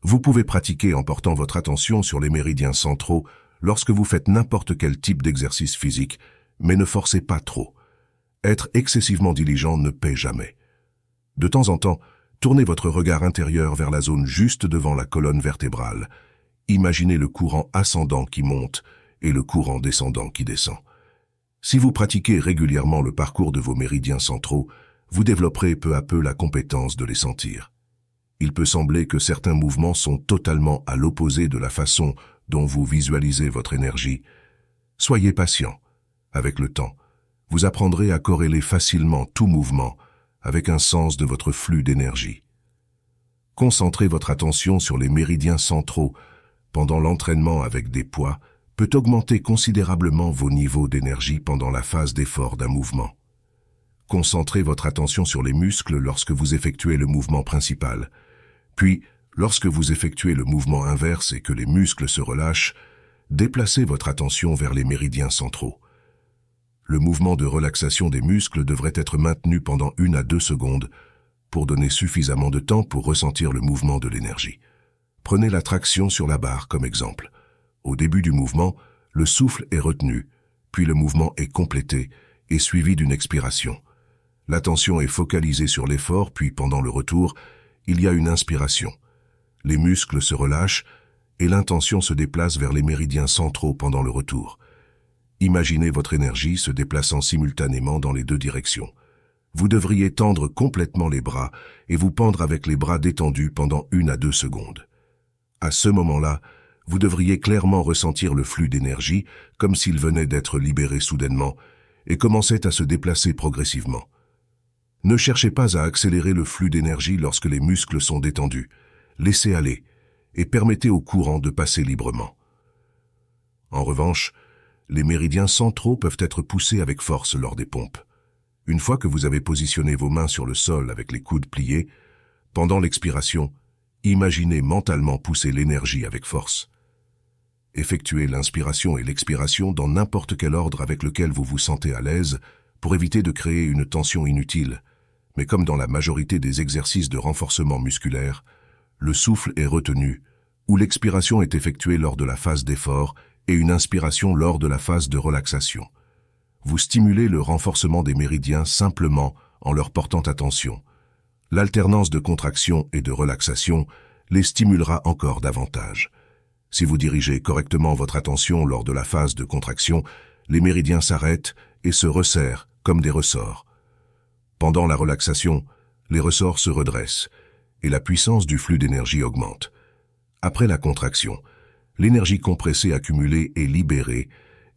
Vous pouvez pratiquer en portant votre attention sur les méridiens centraux lorsque vous faites n'importe quel type d'exercice physique, mais ne forcez pas trop. Être excessivement diligent ne paie jamais. De temps en temps, tournez votre regard intérieur vers la zone juste devant la colonne vertébrale. Imaginez le courant ascendant qui monte et le courant descendant qui descend. Si vous pratiquez régulièrement le parcours de vos méridiens centraux, vous développerez peu à peu la compétence de les sentir. Il peut sembler que certains mouvements sont totalement à l'opposé de la façon dont vous visualisez votre énergie. Soyez patient. Avec le temps, vous apprendrez à corréler facilement tout mouvement avec un sens de votre flux d'énergie. Concentrez votre attention sur les méridiens centraux pendant l'entraînement avec des poids peut augmenter considérablement vos niveaux d'énergie pendant la phase d'effort d'un mouvement. Concentrez votre attention sur les muscles lorsque vous effectuez le mouvement principal. Puis, lorsque vous effectuez le mouvement inverse et que les muscles se relâchent, déplacez votre attention vers les méridiens centraux. Le mouvement de relaxation des muscles devrait être maintenu pendant 1 à 2 secondes pour donner suffisamment de temps pour ressentir le mouvement de l'énergie. Prenez la traction sur la barre comme exemple. Au début du mouvement, le souffle est retenu, puis le mouvement est complété et suivi d'une expiration. L'attention est focalisée sur l'effort, puis pendant le retour, il y a une inspiration. Les muscles se relâchent et l'intention se déplace vers les méridiens centraux pendant le retour. Imaginez votre énergie se déplaçant simultanément dans les deux directions. Vous devriez tendre complètement les bras et vous pendre avec les bras détendus pendant 1 à 2 secondes. À ce moment-là, vous devriez clairement ressentir le flux d'énergie comme s'il venait d'être libéré soudainement et commençait à se déplacer progressivement. Ne cherchez pas à accélérer le flux d'énergie lorsque les muscles sont détendus. Laissez aller et permettez au courant de passer librement. En revanche, les méridiens centraux peuvent être poussés avec force lors des pompes. Une fois que vous avez positionné vos mains sur le sol avec les coudes pliés, pendant l'expiration, imaginez mentalement pousser l'énergie avec force. Effectuez l'inspiration et l'expiration dans n'importe quel ordre avec lequel vous vous sentez à l'aise pour éviter de créer une tension inutile. Mais comme dans la majorité des exercices de renforcement musculaire, le souffle est retenu, ou l'expiration est effectuée lors de la phase d'effort et une inspiration lors de la phase de relaxation. Vous stimulez le renforcement des méridiens simplement en leur portant attention. L'alternance de contraction et de relaxation les stimulera encore davantage. Si vous dirigez correctement votre attention lors de la phase de contraction, les méridiens s'arrêtent et se resserrent comme des ressorts. Pendant la relaxation, les ressorts se redressent et la puissance du flux d'énergie augmente. Après la contraction, l'énergie compressée accumulée est libérée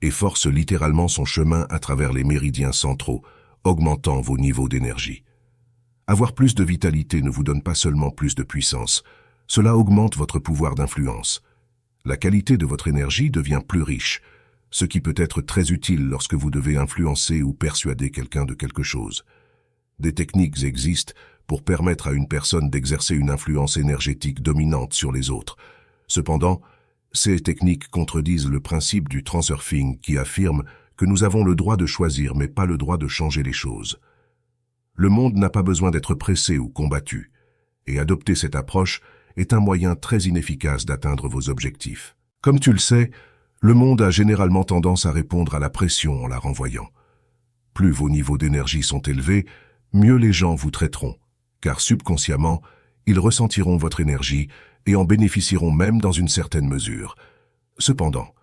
et force littéralement son chemin à travers les méridiens centraux, augmentant vos niveaux d'énergie. Avoir plus de vitalité ne vous donne pas seulement plus de puissance, cela augmente votre pouvoir d'influence. La qualité de votre énergie devient plus riche, ce qui peut être très utile lorsque vous devez influencer ou persuader quelqu'un de quelque chose. Des techniques existent pour permettre à une personne d'exercer une influence énergétique dominante sur les autres. Cependant, ces techniques contredisent le principe du transurfing qui affirme que nous avons le droit de choisir mais pas le droit de changer les choses. Le monde n'a pas besoin d'être pressé ou combattu, et adopter cette approche est un moyen très inefficace d'atteindre vos objectifs. Comme tu le sais, le monde a généralement tendance à répondre à la pression en la renvoyant. Plus vos niveaux d'énergie sont élevés, mieux les gens vous traiteront, car subconsciemment, ils ressentiront votre énergie et en bénéficieront même dans une certaine mesure. Cependant,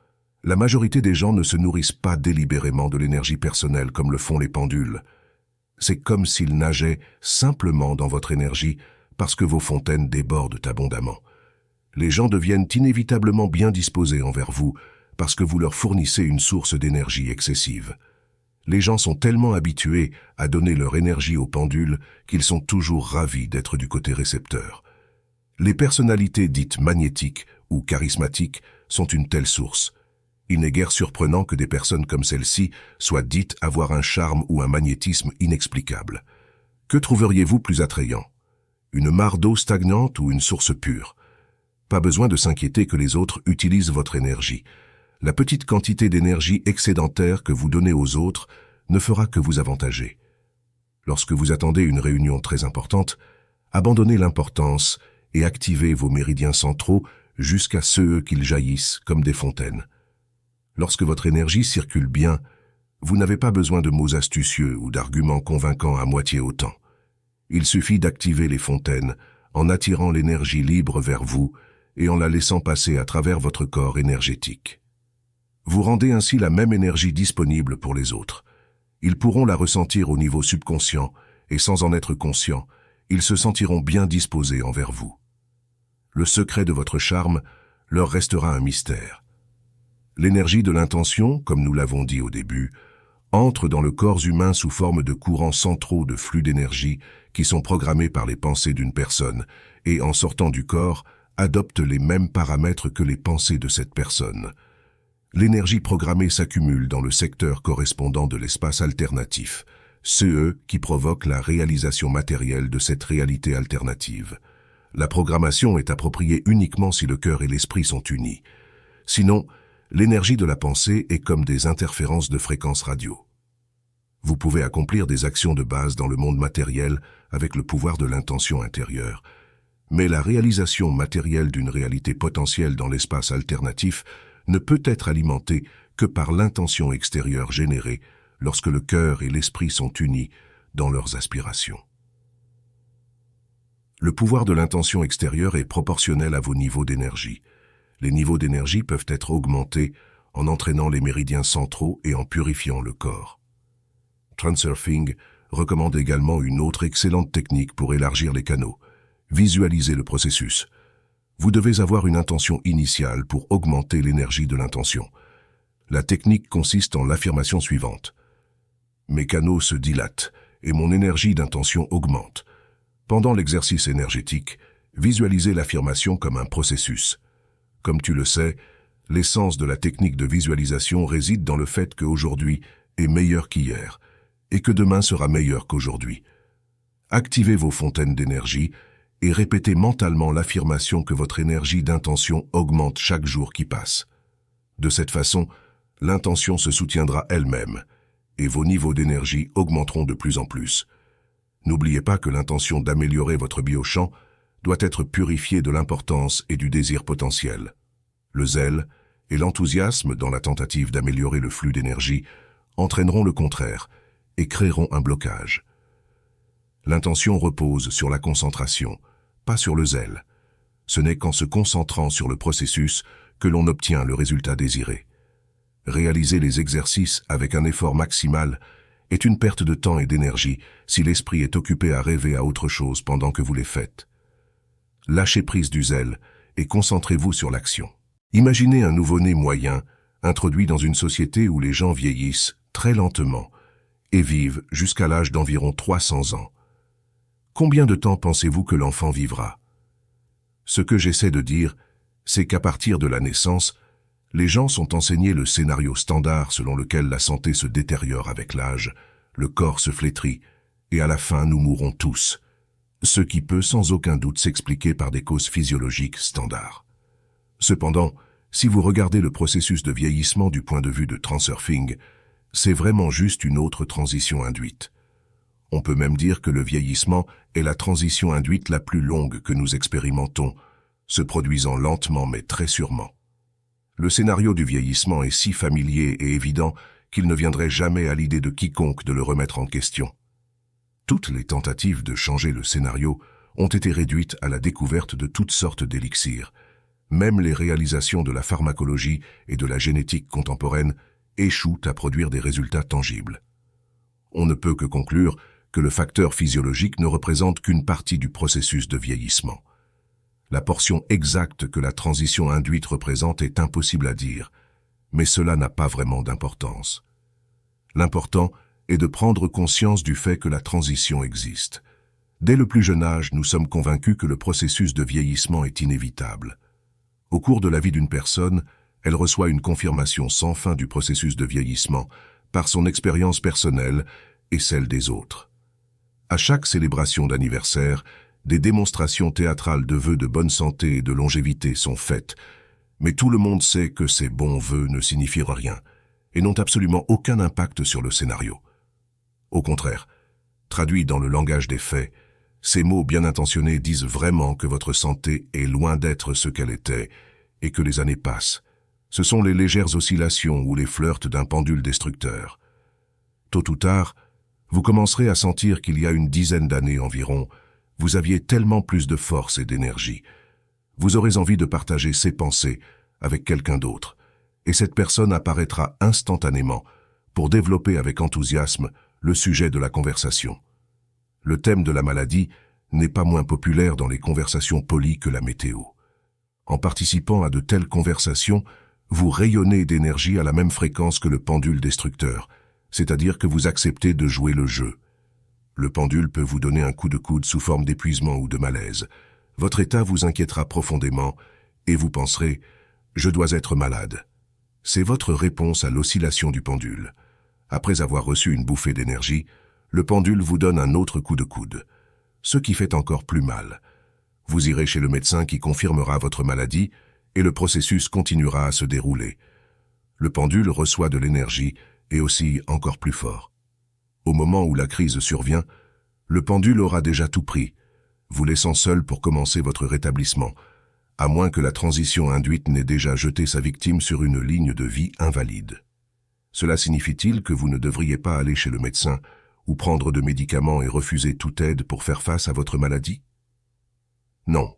la majorité des gens ne se nourrissent pas délibérément de l'énergie personnelle comme le font les pendules. C'est comme s'ils nageaient simplement dans votre énergie parce que vos fontaines débordent abondamment. Les gens deviennent inévitablement bien disposés envers vous parce que vous leur fournissez une source d'énergie excessive. Les gens sont tellement habitués à donner leur énergie aux pendules qu'ils sont toujours ravis d'être du côté récepteur. Les personnalités dites magnétiques ou charismatiques sont une telle source. Il n'est guère surprenant que des personnes comme celle-ci soient dites avoir un charme ou un magnétisme inexplicable. Que trouveriez-vous plus attrayant? Une mare d'eau stagnante ou une source pure? Pas besoin de s'inquiéter que les autres utilisent votre énergie. La petite quantité d'énergie excédentaire que vous donnez aux autres ne fera que vous avantager. Lorsque vous attendez une réunion très importante, abandonnez l'importance et activez vos méridiens centraux jusqu'à ce qu'ils jaillissent comme des fontaines. Lorsque votre énergie circule bien, vous n'avez pas besoin de mots astucieux ou d'arguments convaincants à moitié autant. Il suffit d'activer les fontaines en attirant l'énergie libre vers vous et en la laissant passer à travers votre corps énergétique. Vous rendez ainsi la même énergie disponible pour les autres. Ils pourront la ressentir au niveau subconscient et sans en être conscients, ils se sentiront bien disposés envers vous. Le secret de votre charme leur restera un mystère. L'énergie de l'intention, comme nous l'avons dit au début, entre dans le corps humain sous forme de courants centraux de flux d'énergie qui sont programmés par les pensées d'une personne et, en sortant du corps, adoptent les mêmes paramètres que les pensées de cette personne. L'énergie programmée s'accumule dans le secteur correspondant de l'espace alternatif, CE qui provoque la réalisation matérielle de cette réalité alternative. La programmation est appropriée uniquement si le cœur et l'esprit sont unis. Sinon, l'énergie de la pensée est comme des interférences de fréquences radio. Vous pouvez accomplir des actions de base dans le monde matériel avec le pouvoir de l'intention intérieure, mais la réalisation matérielle d'une réalité potentielle dans l'espace alternatif ne peut être alimentée que par l'intention extérieure générée lorsque le cœur et l'esprit sont unis dans leurs aspirations. Le pouvoir de l'intention extérieure est proportionnel à vos niveaux d'énergie. Les niveaux d'énergie peuvent être augmentés en entraînant les méridiens centraux et en purifiant le corps. Transurfing recommande également une autre excellente technique pour élargir les canaux. Visualisez le processus. Vous devez avoir une intention initiale pour augmenter l'énergie de l'intention. La technique consiste en l'affirmation suivante. Mes canaux se dilatent et mon énergie d'intention augmente. Pendant l'exercice énergétique, visualisez l'affirmation comme un processus. Comme tu le sais, l'essence de la technique de visualisation réside dans le fait qu'aujourd'hui est meilleur qu'hier et que demain sera meilleur qu'aujourd'hui. Activez vos fontaines d'énergie et répétez mentalement l'affirmation que votre énergie d'intention augmente chaque jour qui passe. De cette façon, l'intention se soutiendra elle-même et vos niveaux d'énergie augmenteront de plus en plus. N'oubliez pas que l'intention d'améliorer votre biochamp doit être purifiée de l'importance et du désir potentiel. Le zèle et l'enthousiasme dans la tentative d'améliorer le flux d'énergie entraîneront le contraire et créeront un blocage. L'intention repose sur la concentration, pas sur le zèle. Ce n'est qu'en se concentrant sur le processus que l'on obtient le résultat désiré. Réaliser les exercices avec un effort maximal est une perte de temps et d'énergie si l'esprit est occupé à rêver à autre chose pendant que vous les faites. Lâchez prise du zèle et concentrez-vous sur l'action. Imaginez un nouveau-né moyen introduit dans une société où les gens vieillissent très lentement et vivent jusqu'à l'âge d'environ 300 ans. Combien de temps pensez-vous que l'enfant vivra? Ce que j'essaie de dire, c'est qu'à partir de la naissance, les gens sont enseignés le scénario standard selon lequel la santé se détériore avec l'âge, le corps se flétrit, et à la fin nous mourrons tous, ce qui peut sans aucun doute s'expliquer par des causes physiologiques standards. Cependant, si vous regardez le processus de vieillissement du point de vue de Transurfing, c'est vraiment juste une autre transition induite. On peut même dire que le vieillissement est la transition induite la plus longue que nous expérimentons, se produisant lentement mais très sûrement. Le scénario du vieillissement est si familier et évident qu'il ne viendrait jamais à l'idée de quiconque de le remettre en question. Toutes les tentatives de changer le scénario ont été réduites à la découverte de toutes sortes d'élixirs. Même les réalisations de la pharmacologie et de la génétique contemporaine échouent à produire des résultats tangibles. On ne peut que conclure que le facteur physiologique ne représente qu'une partie du processus de vieillissement. La portion exacte que la transition induite représente est impossible à dire, mais cela n'a pas vraiment d'importance. L'important est de prendre conscience du fait que la transition existe. Dès le plus jeune âge, nous sommes convaincus que le processus de vieillissement est inévitable. Au cours de la vie d'une personne, elle reçoit une confirmation sans fin du processus de vieillissement par son expérience personnelle et celle des autres. À chaque célébration d'anniversaire, des démonstrations théâtrales de vœux de bonne santé et de longévité sont faites, mais tout le monde sait que ces bons vœux ne signifient rien et n'ont absolument aucun impact sur le scénario. Au contraire, traduits dans le langage des faits, ces mots bien intentionnés disent vraiment que votre santé est loin d'être ce qu'elle était et que les années passent. Ce sont les légères oscillations ou les flirts d'un pendule destructeur. Tôt ou tard, vous commencerez à sentir qu'il y a une dizaine d'années environ, vous aviez tellement plus de force et d'énergie. Vous aurez envie de partager ces pensées avec quelqu'un d'autre, et cette personne apparaîtra instantanément pour développer avec enthousiasme le sujet de la conversation. Le thème de la maladie n'est pas moins populaire dans les conversations polies que la météo. En participant à de telles conversations, vous rayonnez d'énergie à la même fréquence que le pendule destructeur, c'est-à-dire que vous acceptez de jouer le jeu. Le pendule peut vous donner un coup de coude sous forme d'épuisement ou de malaise. Votre état vous inquiétera profondément et vous penserez « je dois être malade ». C'est votre réponse à l'oscillation du pendule. Après avoir reçu une bouffée d'énergie, le pendule vous donne un autre coup de coude, ce qui fait encore plus mal. Vous irez chez le médecin qui confirmera votre maladie et le processus continuera à se dérouler. Le pendule reçoit de l'énergie et oscille encore plus fort. Au moment où la crise survient, le pendule aura déjà tout pris, vous laissant seul pour commencer votre rétablissement, à moins que la transition induite n'ait déjà jeté sa victime sur une ligne de vie invalide. Cela signifie-t-il que vous ne devriez pas aller chez le médecin ou prendre de médicaments et refuser toute aide pour faire face à votre maladie? Non.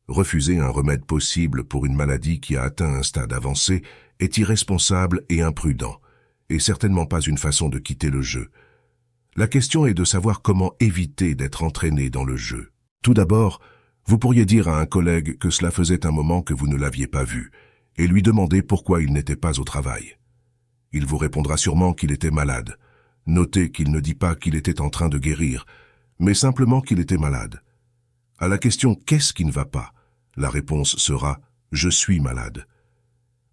Refuser un remède possible pour une maladie qui a atteint un stade avancé est irresponsable et imprudent, et certainement pas une façon de quitter le jeu. La question est de savoir comment éviter d'être entraîné dans le jeu. Tout d'abord, vous pourriez dire à un collègue que cela faisait un moment que vous ne l'aviez pas vu, et lui demander pourquoi il n'était pas au travail. Il vous répondra sûrement qu'il était malade. Notez qu'il ne dit pas qu'il était en train de guérir, mais simplement qu'il était malade. À la question « Qu'est-ce qui ne va pas ?», la réponse sera « Je suis malade ».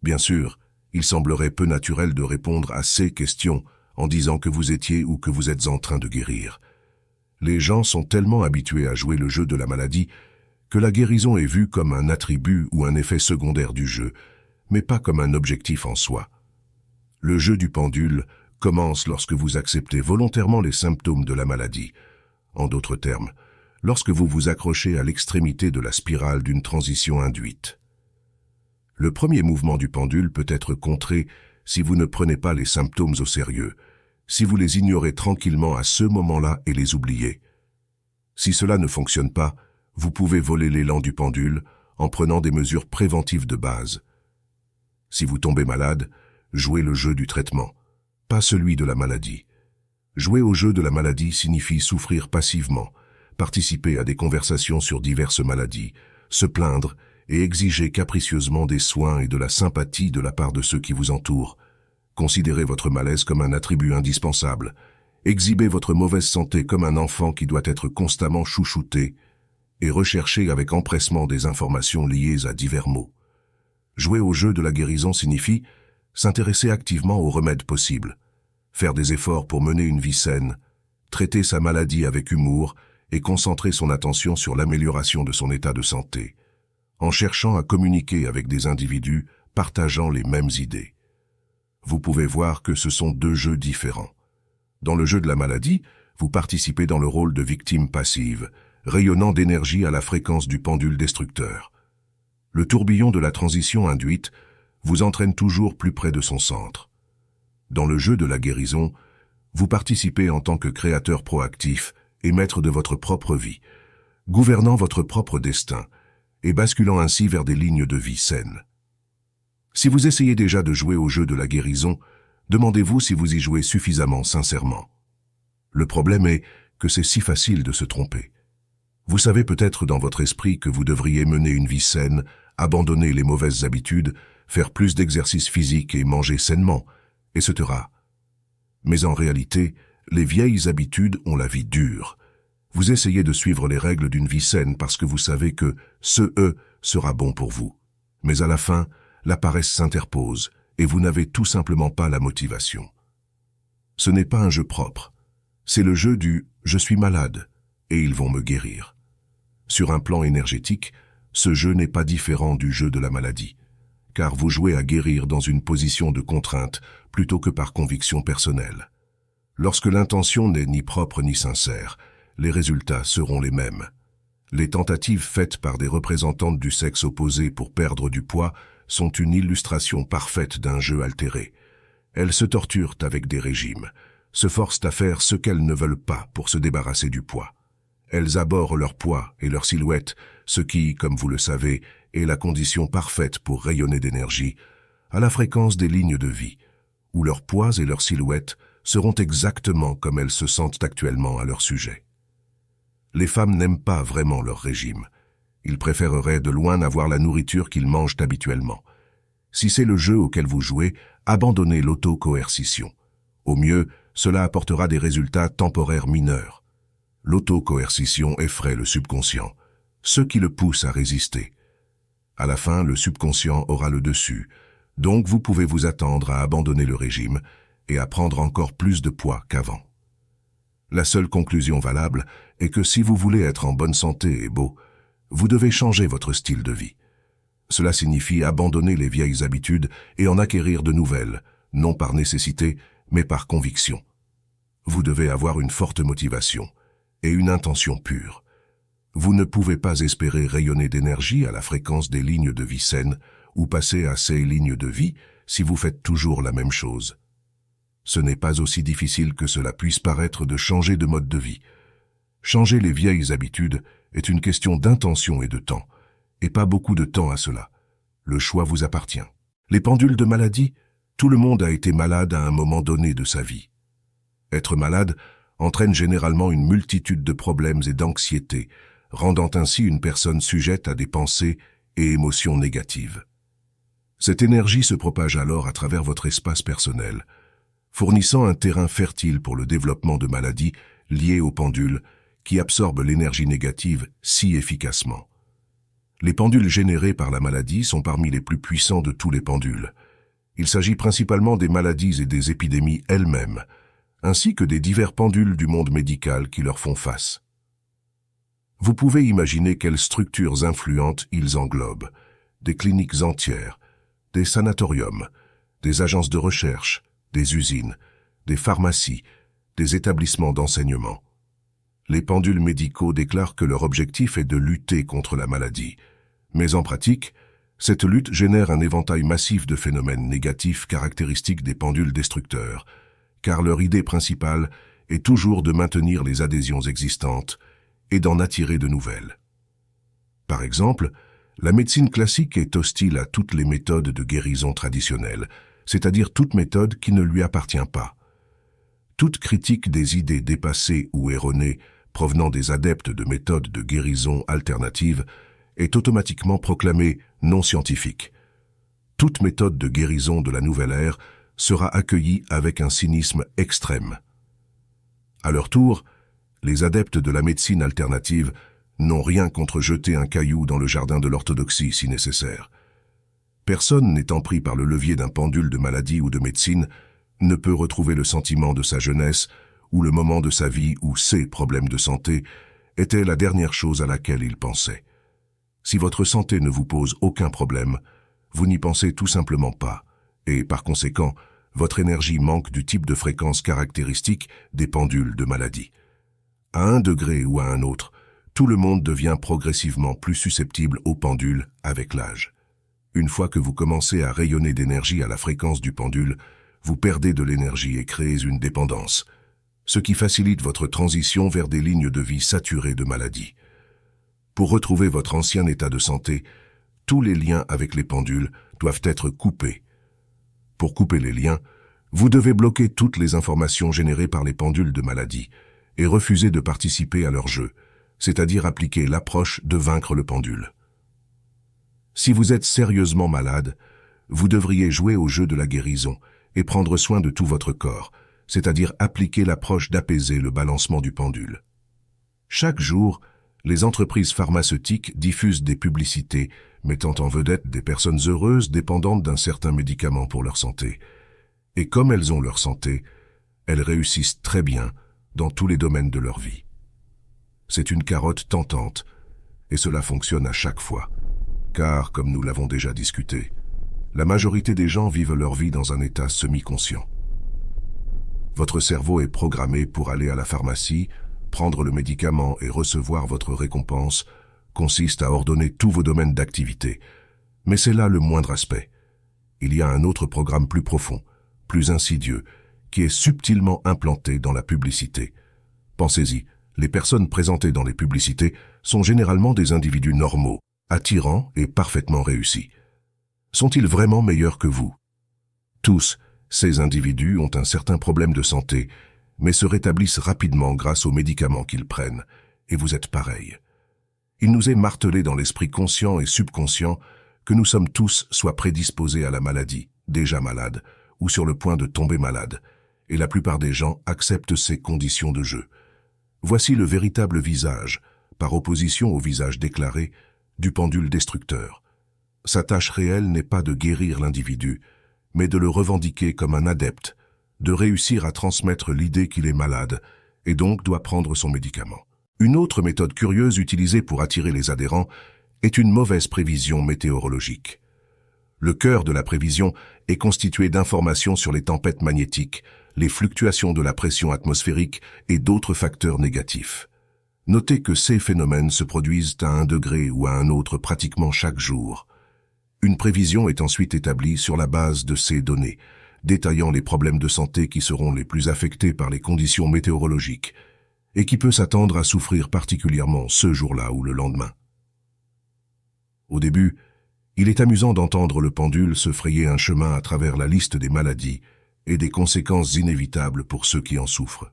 Bien sûr, il semblerait peu naturel de répondre à ces questions en disant que vous étiez ou que vous êtes en train de guérir. Les gens sont tellement habitués à jouer le jeu de la maladie que la guérison est vue comme un attribut ou un effet secondaire du jeu, mais pas comme un objectif en soi. Le jeu du pendule commence lorsque vous acceptez volontairement les symptômes de la maladie. En d'autres termes, lorsque vous vous accrochez à l'extrémité de la spirale d'une transition induite. Le premier mouvement du pendule peut être contré si vous ne prenez pas les symptômes au sérieux, si vous les ignorez tranquillement à ce moment-là et les oubliez. Si cela ne fonctionne pas, vous pouvez voler l'élan du pendule en prenant des mesures préventives de base. Si vous tombez malade, jouez le jeu du traitement, pas celui de la maladie. Jouer au jeu de la maladie signifie souffrir passivement, participer à des conversations sur diverses maladies, se plaindre et exiger capricieusement des soins et de la sympathie de la part de ceux qui vous entourent. Considérez votre malaise comme un attribut indispensable. Exhibez votre mauvaise santé comme un enfant qui doit être constamment chouchouté et recherchez avec empressement des informations liées à divers maux. Jouer au jeu de la guérison signifie s'intéresser activement aux remèdes possibles, faire des efforts pour mener une vie saine, traiter sa maladie avec humour et concentrer son attention sur l'amélioration de son état de santé, en cherchant à communiquer avec des individus partageant les mêmes idées. Vous pouvez voir que ce sont deux jeux différents. Dans le jeu de la maladie, vous participez dans le rôle de victime passive, rayonnant d'énergie à la fréquence du pendule destructeur. Le tourbillon de la transition induite vous entraîne toujours plus près de son centre. Dans le jeu de la guérison, vous participez en tant que créateur proactif et maître de votre propre vie, gouvernant votre propre destin et basculant ainsi vers des lignes de vie saines. Si vous essayez déjà de jouer au jeu de la guérison, demandez-vous si vous y jouez suffisamment sincèrement. Le problème est que c'est si facile de se tromper. Vous savez peut-être dans votre esprit que vous devriez mener une vie saine, abandonner les mauvaises habitudes, faire plus d'exercices physiques et manger sainement, etc. Mais en réalité, les vieilles habitudes ont la vie dure. Vous essayez de suivre les règles d'une vie saine parce que vous savez que ce « sera bon pour vous. Mais à la fin, la paresse s'interpose et vous n'avez tout simplement pas la motivation. Ce n'est pas un jeu propre. C'est le jeu du « je suis malade et ils vont me guérir ». Sur un plan énergétique, ce jeu n'est pas différent du jeu de la maladie, car vous jouez à guérir dans une position de contrainte plutôt que par conviction personnelle. Lorsque l'intention n'est ni propre ni sincère, les résultats seront les mêmes. Les tentatives faites par des représentantes du sexe opposé pour perdre du poids sont une illustration parfaite d'un jeu altéré. Elles se torturent avec des régimes, se forcent à faire ce qu'elles ne veulent pas pour se débarrasser du poids. Elles abhorrent leur poids et leur silhouette, ce qui, comme vous le savez, est la condition parfaite pour rayonner d'énergie, à la fréquence des lignes de vie, où leurs poids et leurs silhouettes seront exactement comme elles se sentent actuellement à leur sujet. Les femmes n'aiment pas vraiment leur régime. Ils préféreraient de loin n'avoir la nourriture qu'ils mangent habituellement. Si c'est le jeu auquel vous jouez, abandonnez l'auto-coercition. Au mieux, cela apportera des résultats temporaires mineurs. L'auto-coercition effraie le subconscient, ce qui le pousse à résister. À la fin, le subconscient aura le dessus, donc vous pouvez vous attendre à abandonner le régime et à prendre encore plus de poids qu'avant. La seule conclusion valable est que si vous voulez être en bonne santé et beau, vous devez changer votre style de vie. Cela signifie abandonner les vieilles habitudes et en acquérir de nouvelles, non par nécessité, mais par conviction. Vous devez avoir une forte motivation et une intention pure. Vous ne pouvez pas espérer rayonner d'énergie à la fréquence des lignes de vie saines ou passer à ces lignes de vie si vous faites toujours la même chose. Ce n'est pas aussi difficile que cela puisse paraître de changer de mode de vie. Changer les vieilles habitudes est une question d'intention et de temps, et pas beaucoup de temps à cela. Le choix vous appartient. Les pendules de maladie, tout le monde a été malade à un moment donné de sa vie. Être malade entraîne généralement une multitude de problèmes et d'anxiété, rendant ainsi une personne sujette à des pensées et émotions négatives. Cette énergie se propage alors à travers votre espace personnel, fournissant un terrain fertile pour le développement de maladies liées aux pendules qui absorbent l'énergie négative si efficacement. Les pendules générés par la maladie sont parmi les plus puissants de tous les pendules. Il s'agit principalement des maladies et des épidémies elles-mêmes, ainsi que des divers pendules du monde médical qui leur font face. Vous pouvez imaginer quelles structures influentes ils englobent, des cliniques entières, des sanatoriums, des agences de recherche, des usines, des pharmacies, des établissements d'enseignement. Les pendules médicaux déclarent que leur objectif est de lutter contre la maladie, mais en pratique, cette lutte génère un éventail massif de phénomènes négatifs caractéristiques des pendules destructeurs, car leur idée principale est toujours de maintenir les adhésions existantes et d'en attirer de nouvelles. Par exemple, la médecine classique est hostile à toutes les méthodes de guérison traditionnelles, c'est-à-dire toute méthode qui ne lui appartient pas. Toute critique des idées dépassées ou erronées provenant des adeptes de méthodes de guérison alternatives est automatiquement proclamée non scientifique. Toute méthode de guérison de la nouvelle ère sera accueillie avec un cynisme extrême. À leur tour, les adeptes de la médecine alternative n'ont rien contre jeter un caillou dans le jardin de l'orthodoxie si nécessaire. Personne n'étant pris par le levier d'un pendule de maladie ou de médecine ne peut retrouver le sentiment de sa jeunesse ou le moment de sa vie où ses problèmes de santé étaient la dernière chose à laquelle il pensait. Si votre santé ne vous pose aucun problème, vous n'y pensez tout simplement pas, et par conséquent, votre énergie manque du type de fréquence caractéristique des pendules de maladie. À un degré ou à un autre, tout le monde devient progressivement plus susceptible aux pendules avec l'âge. Une fois que vous commencez à rayonner d'énergie à la fréquence du pendule, vous perdez de l'énergie et créez une dépendance, ce qui facilite votre transition vers des lignes de vie saturées de maladies. Pour retrouver votre ancien état de santé, tous les liens avec les pendules doivent être coupés. Pour couper les liens, vous devez bloquer toutes les informations générées par les pendules de maladie et refuser de participer à leur jeu, c'est-à-dire appliquer l'approche de vaincre le pendule. Si vous êtes sérieusement malade, vous devriez jouer au jeu de la guérison et prendre soin de tout votre corps, c'est-à-dire appliquer l'approche d'apaiser le balancement du pendule. Chaque jour, les entreprises pharmaceutiques diffusent des publicités mettant en vedette des personnes heureuses dépendantes d'un certain médicament pour leur santé. Et comme elles ont leur santé, elles réussissent très bien dans tous les domaines de leur vie. C'est une carotte tentante, et cela fonctionne à chaque fois. Car, comme nous l'avons déjà discuté, la majorité des gens vivent leur vie dans un état semi-conscient. Votre cerveau est programmé pour aller à la pharmacie, prendre le médicament et recevoir votre récompense consiste à ordonner tous vos domaines d'activité. Mais c'est là le moindre aspect. Il y a un autre programme plus profond, plus insidieux, qui est subtilement implanté dans la publicité. Pensez-y, les personnes présentées dans les publicités sont généralement des individus normaux, attirants et parfaitement réussis. Sont-ils vraiment meilleurs que vous? Tous, ces individus ont un certain problème de santé, mais se rétablissent rapidement grâce aux médicaments qu'ils prennent, et vous êtes pareil. Il nous est martelé dans l'esprit conscient et subconscient que nous sommes tous soit prédisposés à la maladie, déjà malades, ou sur le point de tomber malades, et la plupart des gens acceptent ces conditions de jeu. Voici le véritable visage, par opposition au visage déclaré, du pendule destructeur. Sa tâche réelle n'est pas de guérir l'individu, mais de le revendiquer comme un adepte, de réussir à transmettre l'idée qu'il est malade, et donc doit prendre son médicament. Une autre méthode curieuse utilisée pour attirer les adhérents est une mauvaise prévision météorologique. Le cœur de la prévision est constitué d'informations sur les tempêtes magnétiques, les fluctuations de la pression atmosphérique et d'autres facteurs négatifs. Notez que ces phénomènes se produisent à un degré ou à un autre pratiquement chaque jour. Une prévision est ensuite établie sur la base de ces données, détaillant les problèmes de santé qui seront les plus affectés par les conditions météorologiques et qui peut s'attendre à souffrir particulièrement ce jour-là ou le lendemain. Au début, il est amusant d'entendre le pendule se frayer un chemin à travers la liste des maladies et des conséquences inévitables pour ceux qui en souffrent.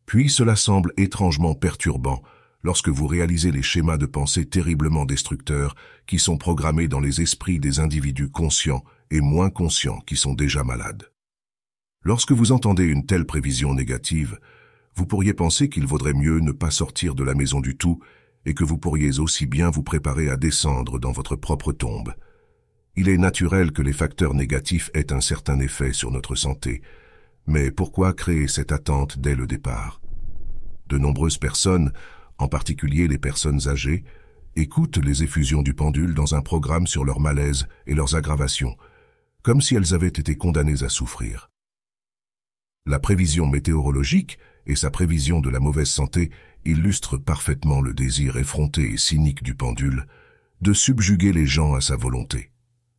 Puis cela semble étrangement perturbant lorsque vous réalisez les schémas de pensée terriblement destructeurs qui sont programmés dans les esprits des individus conscients et moins conscients qui sont déjà malades. Lorsque vous entendez une telle prévision négative, vous pourriez penser qu'il vaudrait mieux ne pas sortir de la maison du tout et que vous pourriez aussi bien vous préparer à descendre dans votre propre tombe. Il est naturel que les facteurs négatifs aient un certain effet sur notre santé, mais pourquoi créer cette attente dès le départ? De nombreuses personnes, en particulier les personnes âgées, écoutent les effusions du pendule dans un programme sur leur malaise et leurs aggravations, comme si elles avaient été condamnées à souffrir. La prévision météorologique et sa prévision de la mauvaise santé illustrent parfaitement le désir effronté et cynique du pendule de subjuguer les gens à sa volonté.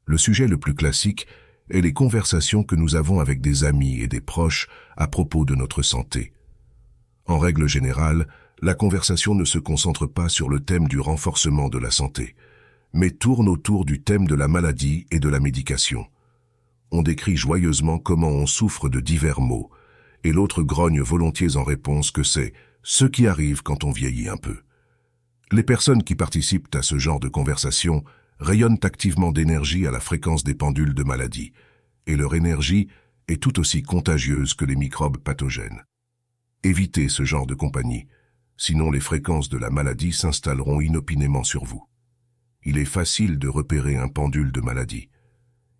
Le sujet le plus classique est les conversations que nous avons avec des amis et des proches à propos de notre santé. En règle générale, la conversation ne se concentre pas sur le thème du renforcement de la santé, mais tourne autour du thème de la maladie et de la médication. On décrit joyeusement comment on souffre de divers maux, et l'autre grogne volontiers en réponse que c'est ce qui arrive quand on vieillit un peu. Les personnes qui participent à ce genre de conversation rayonnent activement d'énergie à la fréquence des pendules de maladie, et leur énergie est tout aussi contagieuse que les microbes pathogènes. Évitez ce genre de compagnie, sinon les fréquences de la maladie s'installeront inopinément sur vous. Il est facile de repérer un pendule de maladie.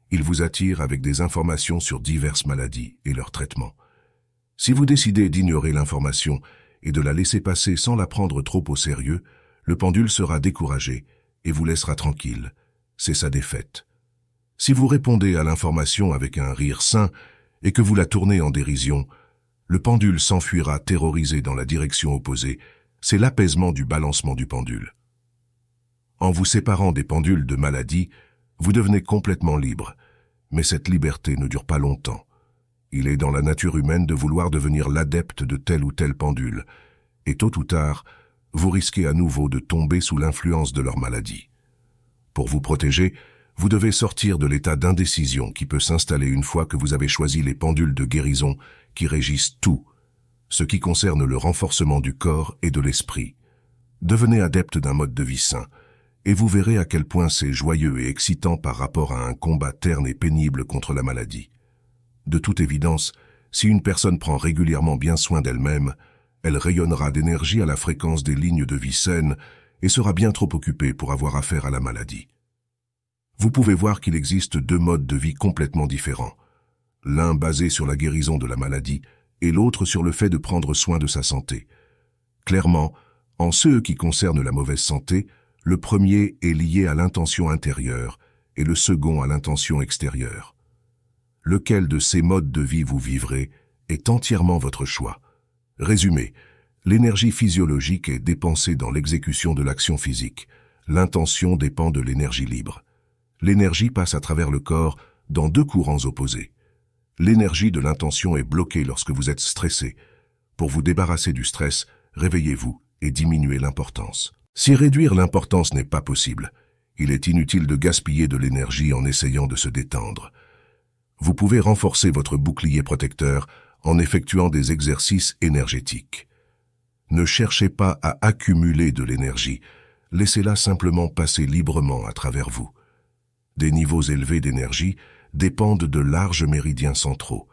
Il vous attire avec des informations sur diverses maladies et leur traitement. Si vous décidez d'ignorer l'information et de la laisser passer sans la prendre trop au sérieux, le pendule sera découragé et vous laissera tranquille. C'est sa défaite. Si vous répondez à l'information avec un rire sain et que vous la tournez en dérision, le pendule s'enfuira terrorisé dans la direction opposée. C'est l'apaisement du balancement du pendule. En vous séparant des pendules de maladie, vous devenez complètement libre. Mais cette liberté ne dure pas longtemps. Il est dans la nature humaine de vouloir devenir l'adepte de tel ou tel pendule. Et tôt ou tard, vous risquez à nouveau de tomber sous l'influence de leur maladie. Pour vous protéger, vous devez sortir de l'état d'indécision qui peut s'installer une fois que vous avez choisi les pendules de guérison qui régissent tout, ce qui concerne le renforcement du corps et de l'esprit. Devenez adepte d'un mode de vie sain, et vous verrez à quel point c'est joyeux et excitant par rapport à un combat terne et pénible contre la maladie. De toute évidence, si une personne prend régulièrement bien soin d'elle-même, elle rayonnera d'énergie à la fréquence des lignes de vie saines et sera bien trop occupée pour avoir affaire à la maladie. Vous pouvez voir qu'il existe deux modes de vie complètement différents, l'un basé sur la guérison de la maladie et l'autre sur le fait de prendre soin de sa santé. Clairement, en ce qui concerne la mauvaise santé, le premier est lié à l'intention intérieure et le second à l'intention extérieure. Lequel de ces modes de vie vous vivrez est entièrement votre choix. Résumé, l'énergie physiologique est dépensée dans l'exécution de l'action physique. L'intention dépend de l'énergie libre. L'énergie passe à travers le corps dans deux courants opposés. L'énergie de l'intention est bloquée lorsque vous êtes stressé. Pour vous débarrasser du stress, réveillez-vous et diminuez l'importance. Si réduire l'importance n'est pas possible, il est inutile de gaspiller de l'énergie en essayant de se détendre. Vous pouvez renforcer votre bouclier protecteur en effectuant des exercices énergétiques. Ne cherchez pas à accumuler de l'énergie, laissez-la simplement passer librement à travers vous. Des niveaux élevés d'énergie dépendent de larges méridiens centraux.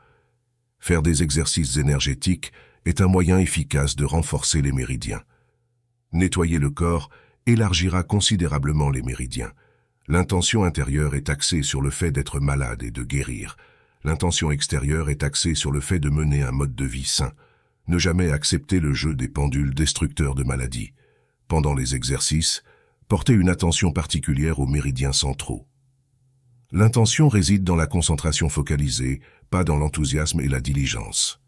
Faire des exercices énergétiques est un moyen efficace de renforcer les méridiens. Nettoyer le corps élargira considérablement les méridiens. L'intention intérieure est axée sur le fait d'être malade et de guérir. L'intention extérieure est axée sur le fait de mener un mode de vie sain. Ne jamais accepter le jeu des pendules destructeurs de maladies. Pendant les exercices, portez une attention particulière aux méridiens centraux. L'intention réside dans la concentration focalisée, pas dans l'enthousiasme et la diligence.